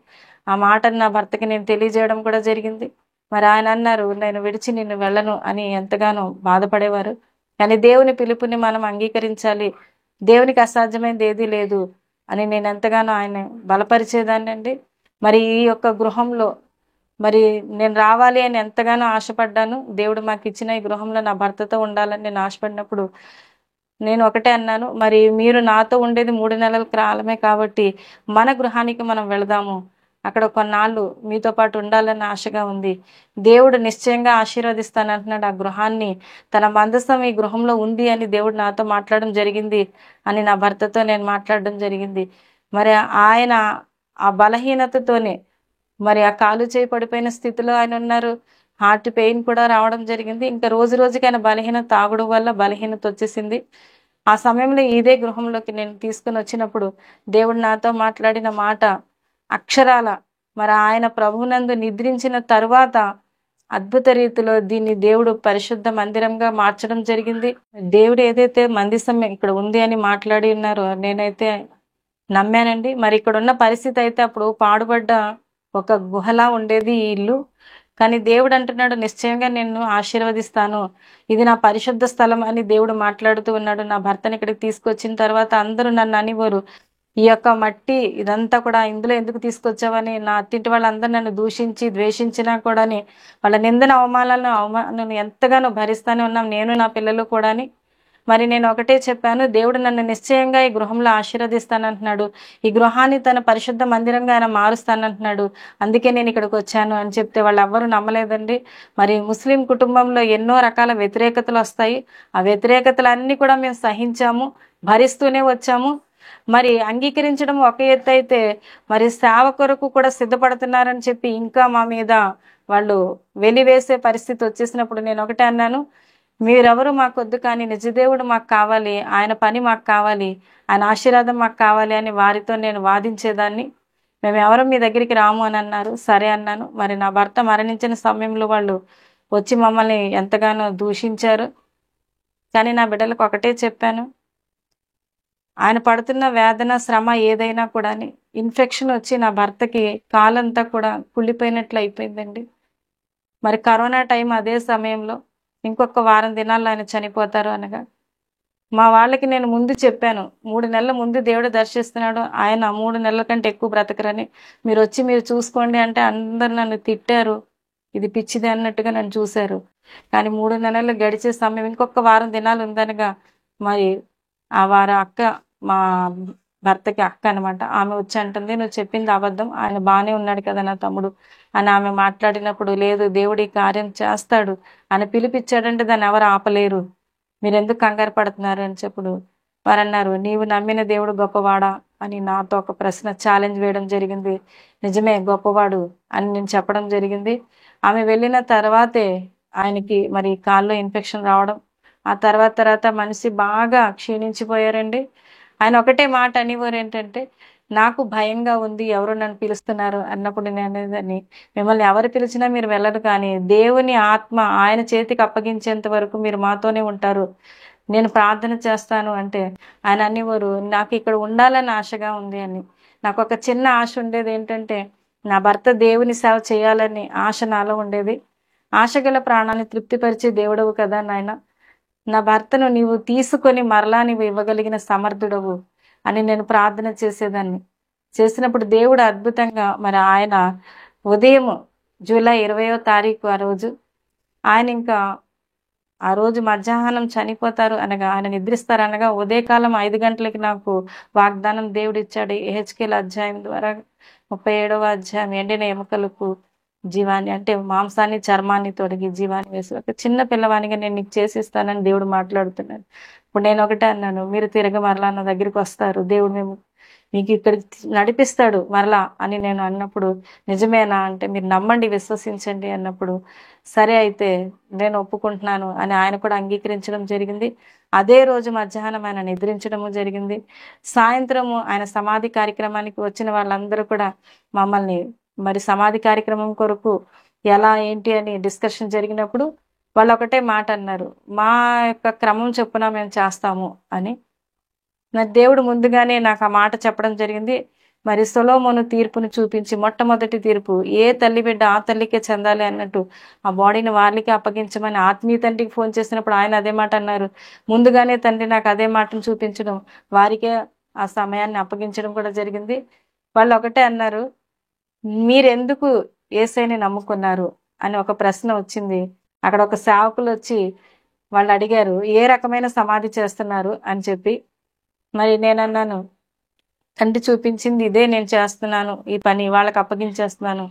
ఆ మాటను నా భర్తకి నేను తెలియజేయడం కూడా జరిగింది. మరి ఆయన అన్నారు, నేను విడిచి నిన్ను వెళ్ళను అని ఎంతగానో బాధపడేవారు. కానీ దేవుని పిలుపుని మనం అంగీకరించాలి, దేవునికి అసాధ్యమైనది ఏదీ లేదు అని నేను ఎంతగానో ఆయన బలపరిచేదాన్నండి. మరి ఈ యొక్క గృహంలో మరి నేను రావాలి అని ఎంతగానో ఆశపడ్డాను. దేవుడు మాకు ఇచ్చిన ఈ గృహంలో నా భర్తతో ఉండాలని నేను ఆశపడినప్పుడు నేను ఒకటే అన్నాను, మరి మీరు నాతో ఉండేది 3 నెలల కాలమే కాబట్టి మన గృహానికి మనం వెళదాము, అక్కడ కొన్నాళ్ళు మీతో పాటు ఉండాలని ఆశగా ఉంది, దేవుడు నిశ్చయంగా ఆశీర్వదిస్తానంటున్నాడు, ఆ గృహాన్ని తన మందసం ఈ గృహంలో ఉంది అని దేవుడు నాతో మాట్లాడడం జరిగింది అని నా భర్తతో నేను మాట్లాడడం జరిగింది. మరి ఆయన ఆ బలహీనతతోనే మరి ఆ కాలు చేయి పడిపోయిన స్థితిలో ఆయన ఉన్నారు. హార్ట్ పెయిన్ కూడా రావడం జరిగింది. ఇంకా రోజు రోజుకి ఆయన బలహీనత, తాగుడు వల్ల బలహీనత వచ్చేసింది. ఆ సమయంలో ఇదే గృహంలోకి నేను తీసుకుని వచ్చినప్పుడు దేవుడు నాతో మాట్లాడిన మాట అక్షరాల మరి ఆయన ప్రభువునందు నిద్రించిన తరువాత అద్భుత రీతిలో దీన్ని దేవుడు పరిశుద్ధ మందిరంగా మార్చడం జరిగింది. దేవుడు ఏదైతే మందిసం ఇక్కడ ఉంది అని మాట్లాడి ఉన్నారో నేనైతే నమ్మానండి. మరి ఇక్కడ ఉన్న పరిస్థితి అయితే అప్పుడు పాడుబడ్డ ఒక గుహలా ఉండేది ఈ ఇల్లు. కానీ దేవుడు అంటున్నాడు, నిశ్చయంగా నేను ఆశీర్వదిస్తాను, ఇది నా పరిశుద్ధ స్థలం అని దేవుడు మాట్లాడుతూ ఉన్నాడు. నా భర్తని ఇక్కడికి తీసుకొచ్చిన తర్వాత అందరూ నన్ను అనేవారు, ఈ యొక్క మట్టి ఇదంతా కూడా ఇందులో ఎందుకు తీసుకొచ్చావని. నా అత్తింటి వాళ్ళందరూ నన్ను దూషించి ద్వేషించినా కూడా వాళ్ళ నిందన అవమానాలను ఎంతగానో భరిస్తానే ఉన్నాం, నేను నా పిల్లలు కూడా. మరి నేను ఒకటే చెప్పాను, దేవుడు నన్ను నిశ్చయంగా ఈ గృహంలో ఆశీర్వదిస్తానంటున్నాడు, ఈ గృహాన్ని తన పరిశుద్ధ మందిరంగా ఆయన మారుస్తానంటున్నాడు, అందుకే నేను ఇక్కడికి వచ్చాను అని చెప్తే వాళ్ళు ఎవ్వరూ నమ్మలేదండి. మరి ముస్లిం కుటుంబంలో ఎన్నో రకాల వ్యతిరేకతలు వస్తాయి. ఆ వ్యతిరేకతలన్నీ కూడా మేము సహించాము, భరిస్తూనే వచ్చాము. మరి అంగీకరించడం ఒక ఎత్తు అయితే మరి సేవ కొరకు కూడా సిద్ధపడుతున్నారని చెప్పి ఇంకా మా మీద వాళ్ళు వెలివేసే పరిస్థితి వచ్చేసినప్పుడు నేను ఒకటే అన్నాను, మీరెవరు మాకొద్దు, కానీ నిజదేవుడు మాకు కావాలి, ఆయన పని మాకు కావాలి, ఆయన ఆశీర్వాదం మాకు కావాలి అని వారితో నేను వాదించేదాన్ని. మేము ఎవరు మీ దగ్గరికి రాము అని అన్నారు. సరే అన్నాను. మరి నా భర్త మరణించిన సమయంలో వాళ్ళు వచ్చి మమ్మల్ని ఎంతగానో దూషించారు. కానీ నా బిడ్డలకు ఒకటే చెప్పాను, ఆయన పడుతున్న వేదన శ్రమ ఏదైనా కూడా ఇన్ఫెక్షన్ వచ్చి నా భర్తకి కాలంతా కూడా కుళ్ళిపోయినట్లు అయిపోయిందండి. మరి కరోనా టైం అదే సమయంలో ఇంకొక వారం దినాల్లో ఆయన చనిపోతారు అనగా మా వాళ్ళకి నేను ముందు చెప్పాను, 3 నెలల ముందు దేవుడు దర్శిస్తున్నాడు, ఆయన 3 నెలల కంటే ఎక్కువ బ్రతకరని, మీరు వచ్చి మీరు చూసుకోండి అంటే అందరు నన్ను తిట్టారు, ఇది పిచ్చిది అన్నట్టుగా నన్ను చూశారు. కానీ 3 నెలలు గడిచే సమయం ఇంకొక వారం దినాలు ఉందనగా మరి ఆ వారి అక్క, మా భర్తకి అక్క అనమాట, ఆమె వచ్చి అంటుంది, నువ్వు చెప్పింది అబద్ధం, ఆయన బాగానే ఉన్నాడు కదా నా తమ్ముడు అని ఆమె మాట్లాడినప్పుడు, లేదు దేవుడు ఈ కార్యం చేస్తాడు, ఆయన పిలిపిచ్చాడంటే దాన్ని ఎవరు ఆపలేరు, మీరు ఎందుకు కంగారు పడుతున్నారు అని చెప్పుడు వారు అన్నారు, నీవు నమ్మిన దేవుడు గొప్పవాడా అని నాతో ఒక ప్రశ్న ఛాలెంజ్ వేయడం జరిగింది. నిజమే గొప్పవాడు అని నేను చెప్పడం జరిగింది. ఆమె వెళ్ళిన తర్వాతే ఆయనకి మరి కాల్లో ఇన్ఫెక్షన్ రావడం, ఆ తర్వాత మనిషి బాగా క్షీణించిపోయారండి. ఆయన ఒకటే మాట అనేవారు, ఏంటంటే నాకు భయంగా ఉంది, ఎవరు నన్ను పిలుస్తున్నారు అన్నప్పుడు నేను అనేదాన్ని, మిమ్మల్ని ఎవరు పిలిచినా మీరు వెళ్ళరు, కానీ దేవుని ఆత్మ ఆయన చేతికి అప్పగించేంత వరకు మీరు మాతోనే ఉంటారు, నేను ప్రార్థన చేస్తాను అంటే ఆయన అనేవారు, నాకు ఇక్కడ ఉండాలని ఆశగా ఉంది అని. నాకు ఒక చిన్న ఆశ ఉండేది, ఏంటంటే నా భర్త దేవుని సేవ చేయాలని ఆశ నాలో ఉండేది. ఆశ గల ప్రాణాన్ని తృప్తిపరిచే దేవుడవు కదా నాయన, నా భర్తను నీవు తీసుకొని మరలా నీవు ఇవ్వగలిగిన సమర్థుడవు అని నేను ప్రార్థన చేసేదాన్ని. చేసినప్పుడు దేవుడు అద్భుతంగా మరి ఆయన ఉదయం జూలై 20వ తారీఖు ఆ రోజు ఆయన ఇంకా ఆ రోజు మధ్యాహ్నం చనిపోతారు అనగా, ఆయన నిద్రిస్తారు అనగా ఉదయకాలం 5 గంటలకి నాకు వాగ్దానం దేవుడు ఇచ్చాడు. ఎహెచ్కేల్ అధ్యాయం ద్వారా 37వ అధ్యాయం, ఎండిన ఎముకలకు జీవాన్ని అంటే మాంసాన్ని చర్మాన్ని తొడిగి జీవాన్ని వేసి ఒక చిన్న పిల్లవానిగా నేను నీకు చేసిస్తానని దేవుడు మాట్లాడుతున్నాడు. ఇప్పుడు నేను ఒకటే అన్నాను, మీరు తిరగ మరలా నా దగ్గరికి వస్తారు, దేవుడు మీకు ఇక్కడికి నడిపిస్తాడు మరలా అని నేను అన్నప్పుడు, నిజమేనా అంటే మీరు నమ్మండి విశ్వసించండి అన్నప్పుడు, సరే అయితే నేను ఒప్పుకుంటున్నాను అని ఆయన కూడా అంగీకరించడం జరిగింది. అదే రోజు మధ్యాహ్నం ఆయన నిద్రించడము జరిగింది. సాయంత్రము ఆయన సమాధి కార్యక్రమానికి వచ్చిన వాళ్ళందరూ కూడా మమ్మల్ని మరి సమాధి కార్యక్రమం కొరకు ఎలా ఏంటి అని డిస్కషన్ జరిగినప్పుడు వాళ్ళు ఒకటే మాట అన్నారు, మా యొక్క క్రమం చొప్పున మేము చేస్తాము అని. నా దేవుడు ముందుగానే నాకు ఆ మాట చెప్పడం జరిగింది. మరి సొలొమోను తీర్పును చూపించి, మొట్టమొదటి తీర్పు ఏ తల్లి బిడ్డ ఆ తల్లికే చెందాలి అన్నట్టు ఆ బాడీని వాళ్ళకి అప్పగించమని ఆత్మీయ తండ్రికి ఫోన్ చేసినప్పుడు ఆయన అదే మాట అన్నారు. ముందుగానే తండ్రి నాకు అదే మాటను చూపించడం, వారికే ఆ సమయాన్ని అప్పగించడం కూడా జరిగింది. వాళ్ళు ఒకటే అన్నారు, మీరెందుకు యేసయ్యని నమ్ముకున్నారు అని ఒక ప్రశ్న వచ్చింది. అక్కడ ఒక సేవకులు వచ్చి వాళ్ళు అడిగారు, ఏ రకమైన సమాధి చేస్తున్నారు అని చెప్పి. మరి నేనన్నాను, తండ్రి చూపించింది ఇదే నేను చేస్తున్నాను, ఈ పని వాళ్ళకి అప్పగించేస్తున్నాను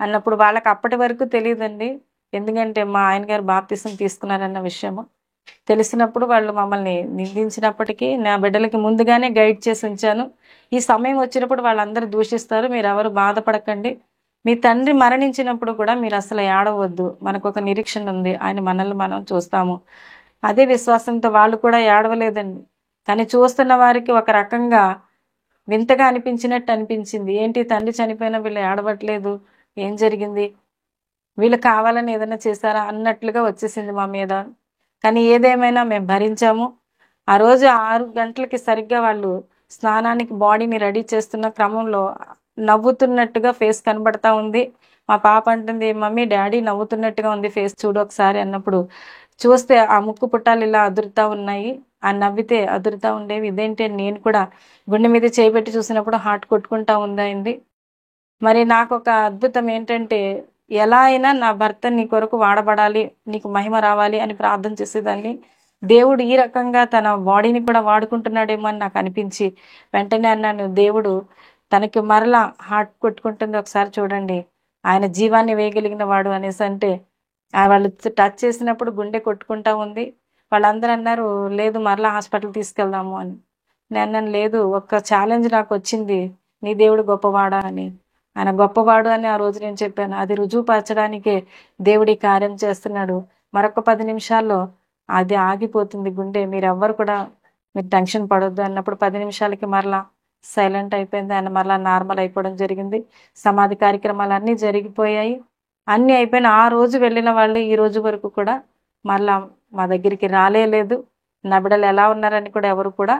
అన్నప్పుడు వాళ్ళకి అప్పటి వరకు తెలియదండి. ఎందుకంటే మా ఆయన గారు బాప్తిసం తీసుకున్నారన్న విషయము తెలిసినప్పుడు వాళ్ళు మమ్మల్ని నిందించినప్పటికీ నా బిడ్డలకి ముందుగానే గైడ్ చేసి ఉంచాను. ఈ సమయం వచ్చినప్పుడు వాళ్ళందరూ దూషిస్తారు, మీరు ఎవరు బాధపడకండి. మీ తండ్రి మరణించినప్పుడు కూడా మీరు అసలు ఏడవద్దు, మనకు ఒక నిరీక్షణ ఉంది, ఆయన మనల్ని మనం చూస్తాము. అదే విశ్వాసంతో వాళ్ళు కూడా ఏడవలేదండి. కానీ చూస్తున్న వారికి ఒక రకంగా వింతగా అనిపించినట్టు అనిపించింది. ఏంటి తండ్రి చనిపోయినా వీళ్ళు ఏడవట్లేదు, ఏం జరిగింది, వీళ్ళు కావాలని ఏదైనా చేశారా అన్నట్లుగా వచ్చేసింది మా మీద. కానీ ఏదేమైనా మేము భరించాము. ఆ రోజు 6 గంటలకి సరిగ్గా వాళ్ళు స్నానానికి బాడీని రెడీ చేస్తున్న క్రమంలో నవ్వుతున్నట్టుగా ఫేస్ కనబడతా ఉంది. మా పాప అంటుంది, మమ్మీ డాడీ నవ్వుతున్నట్టుగా ఉంది ఫేస్ చూడు ఒకసారి అన్నప్పుడు చూస్తే ఆ ముక్కు పుట్టాలు ఇలా అదురుతా ఉన్నాయి, ఆ నవ్వితే అదురుతా ఉండేవి. ఇదేంటి అని నేను కూడా గుండె మీద చేయబెట్టి చూసినప్పుడు హార్ట్ కొట్టుకుంటా ఉందయింది. మరి నాకు ఒక అద్భుతం ఏంటంటే, ఎలా అయినా నా భర్త నీ కొరకు వాడబడాలి, నీకు మహిమ రావాలి అని ప్రార్థన చేసేదాన్ని. దేవుడు ఈ రకంగా తన బాడీని కూడా వాడుకుంటున్నాడేమో అని నాకు అనిపించి వెంటనే అన్నాను, దేవుడు తనకి మరలా హార్ట్ కొట్టుకుంటుంది ఒకసారి చూడండి, ఆయన జీవాన్ని వేయగలిగిన వాడు అనేసి అంటే వాళ్ళు టచ్ చేసినప్పుడు గుండె కొట్టుకుంటా ఉంది. వాళ్ళందరూ అన్నారు, లేదు మరలా హాస్పిటల్ తీసుకెళ్దాము అని. నేను అన్నాను, లేదు, ఒక్క ఛాలెంజ్ నాకు వచ్చింది, నీ దేవుడు గొప్పవాడా అని. ఆయన గొప్పవాడు అని ఆ రోజు నేను చెప్పాను. అది రుజువుపరచడానికే దేవుడి కార్యం చేస్తున్నాడు. మరొక 10 నిమిషాల్లో అది ఆగిపోతుంది గుండె, మీరెవ్వరు కూడా మీరు టెన్షన్ పడొద్దు అన్నప్పుడు 10 నిమిషాలకి మరలా సైలెంట్ అయిపోయింది. ఆయన మరలా నార్మల్ అయిపోవడం జరిగింది. సమాధి కార్యక్రమాలు అన్నీ జరిగిపోయాయి. అన్నీ అయిపోయిన ఆ రోజు వెళ్ళిన వాళ్ళు ఈ రోజు వరకు కూడా మరలా మా దగ్గరికి రాలేదు. నా బిడ్డలు ఎలా ఉన్నారని కూడా ఎవరు కూడా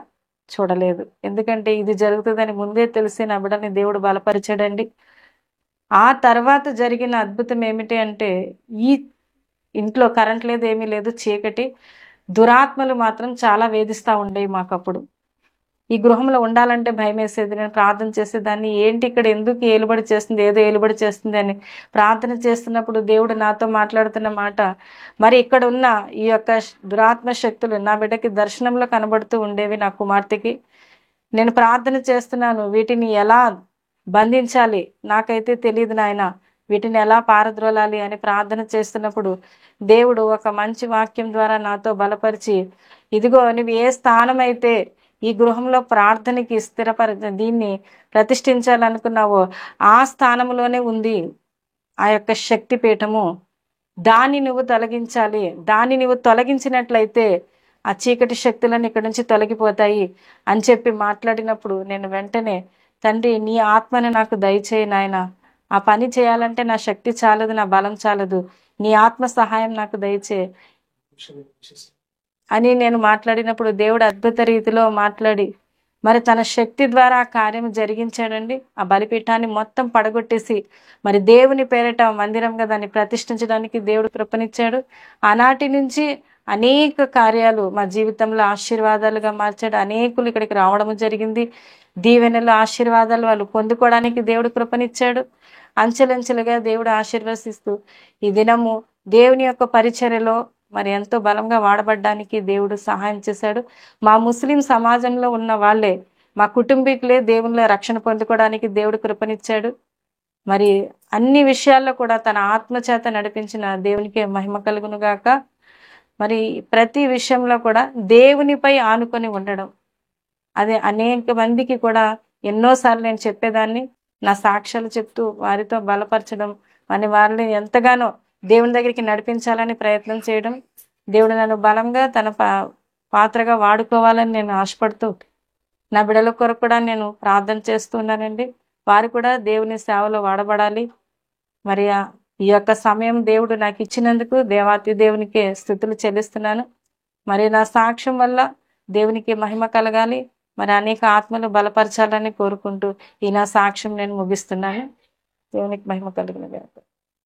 చూడలేదు. ఎందుకంటే ఇది జరుగుతుందని ముందే తెలిసి నా బిడ్డని దేవుడు బలపరిచాడండి. ఆ తర్వాత జరిగిన అద్భుతం ఏమిటి అంటే, ఈ ఇంట్లో కరెంట్ లేదు, ఏమీ లేదు, చీకటి. దురాత్మలు మాత్రం చాలా వేధిస్తూ ఉండేవి మాకప్పుడు. ఈ గృహంలో ఉండాలంటే భయం వేసేది. నేను ప్రార్థన చేసేదాన్ని, ఏంటి ఇక్కడ ఎందుకు ఏలుబడి చేస్తుంది, ఏదో ఏలుబడి చేస్తుంది అని ప్రార్థన చేస్తున్నప్పుడు దేవుడు నాతో మాట్లాడుతున్న మాట, మరి ఇక్కడ ఉన్న ఈ యొక్క దురాత్మ శక్తులు నా బిడ్డకి దర్శనంలో కనబడుతూ ఉండేవి, నా కుమార్తెకి. నేను ప్రార్థన చేస్తున్నాను, వీటిని ఎలా బంధించాలి నాకైతే తెలియదు నాయన, వీటిని ఎలా పారద్రోలాలి అని ప్రార్థన చేస్తున్నప్పుడు దేవుడు ఒక మంచి వాక్యం ద్వారా నాతో బలపరిచి, ఇదిగో నువ్వు ఏ స్థానం అయితే ఈ గృహంలో ప్రార్థనకి దీన్ని ప్రతిష్ఠించాలనుకున్నావో ఆ స్థానంలోనే ఉంది ఆ యొక్క శక్తి పీఠము, దాన్ని నువ్వు తొలగించాలి. దాన్ని నువ్వు తొలగించినట్లయితే ఆ చీకటి శక్తులను ఇక్కడ నుంచి తొలగిపోతాయి అని చెప్పి మాట్లాడినప్పుడు నేను వెంటనే, తండ్రి నీ ఆత్మని నాకు దయచేయి నాయన, ఆ పని చేయాలంటే నా శక్తి చాలదు, నా బలం చాలదు, నీ ఆత్మ సహాయం నాకు దయచే అని నేను మాట్లాడినప్పుడు దేవుడు అద్భుత రీతిలో మాట్లాడి మరి తన శక్తి ద్వారా ఆ కార్యం జరిగించాడండి. ఆ బలిపీఠాన్ని మొత్తం పడగొట్టేసి మరి దేవుని పేరిట మందిరంగా దాన్ని ప్రతిష్ఠించడానికి దేవుడు కృపనిచ్చాడు. ఆనాటి నుంచి అనేక కార్యాలు మా జీవితంలో ఆశీర్వాదాలుగా మార్చాడు. అనేకులు ఇక్కడికి రావడం జరిగింది. దీవెనలు ఆశీర్వాదాలు వాళ్ళు పొందుకోవడానికి దేవుడు కృపనిచ్చాడు. అంచెలంచెలుగా దేవుడు ఆశీర్వదిస్తూ ఈ దినము దేవుని యొక్క పరిచర్యలో మరి ఎంతో బలంగా వాడబడ్డానికి దేవుడు సహాయం చేశాడు. మా ముస్లిం సమాజంలో ఉన్న వాళ్ళే, మా కుటుంబీకులే దేవునిలో రక్షణ పొందుకోవడానికి దేవుడు కృపనిచ్చాడు. మరి అన్ని విషయాల్లో కూడా తన ఆత్మచేత నడిపించిన దేవునికే మహిమ కలుగునుగాక. మరి ప్రతి విషయంలో కూడా దేవునిపై ఆనుకొని ఉండడం, అదే అనేక మందికి కూడా ఎన్నోసార్లు నేను చెప్పేదాన్ని, నా సాక్ష్యాలు చెప్తూ వారితో బలపరచడం, అని వారిని ఎంతగానో దేవుని దగ్గరికి నడిపించాలని ప్రయత్నం చేయడం, దేవుడు నన్ను బలంగా తన పాత్రగా వాడుకోవాలని నేను ఆశపడుతూ నా బిడ్డల కొరకు కూడా నేను ప్రార్థన చేస్తున్నానండి. వారు కూడా దేవుని సేవలో వాడబడాలి. మరి ఈ యొక్క సమయం దేవుడు నాకు ఇచ్చినందుకు దేవాతి దేవునికి స్తుతులు చెల్లిస్తున్నాను. మరి నా సాక్ష్యం వల్ల దేవునికి మహిమ కలగాలి, మరి అనేక ఆత్మలు బలపరచాలని కోరుకుంటూ ఈ నా సాక్ష్యం నేను ముగిస్తున్నాను. దేవునికి మహిమ కలుగును గాక.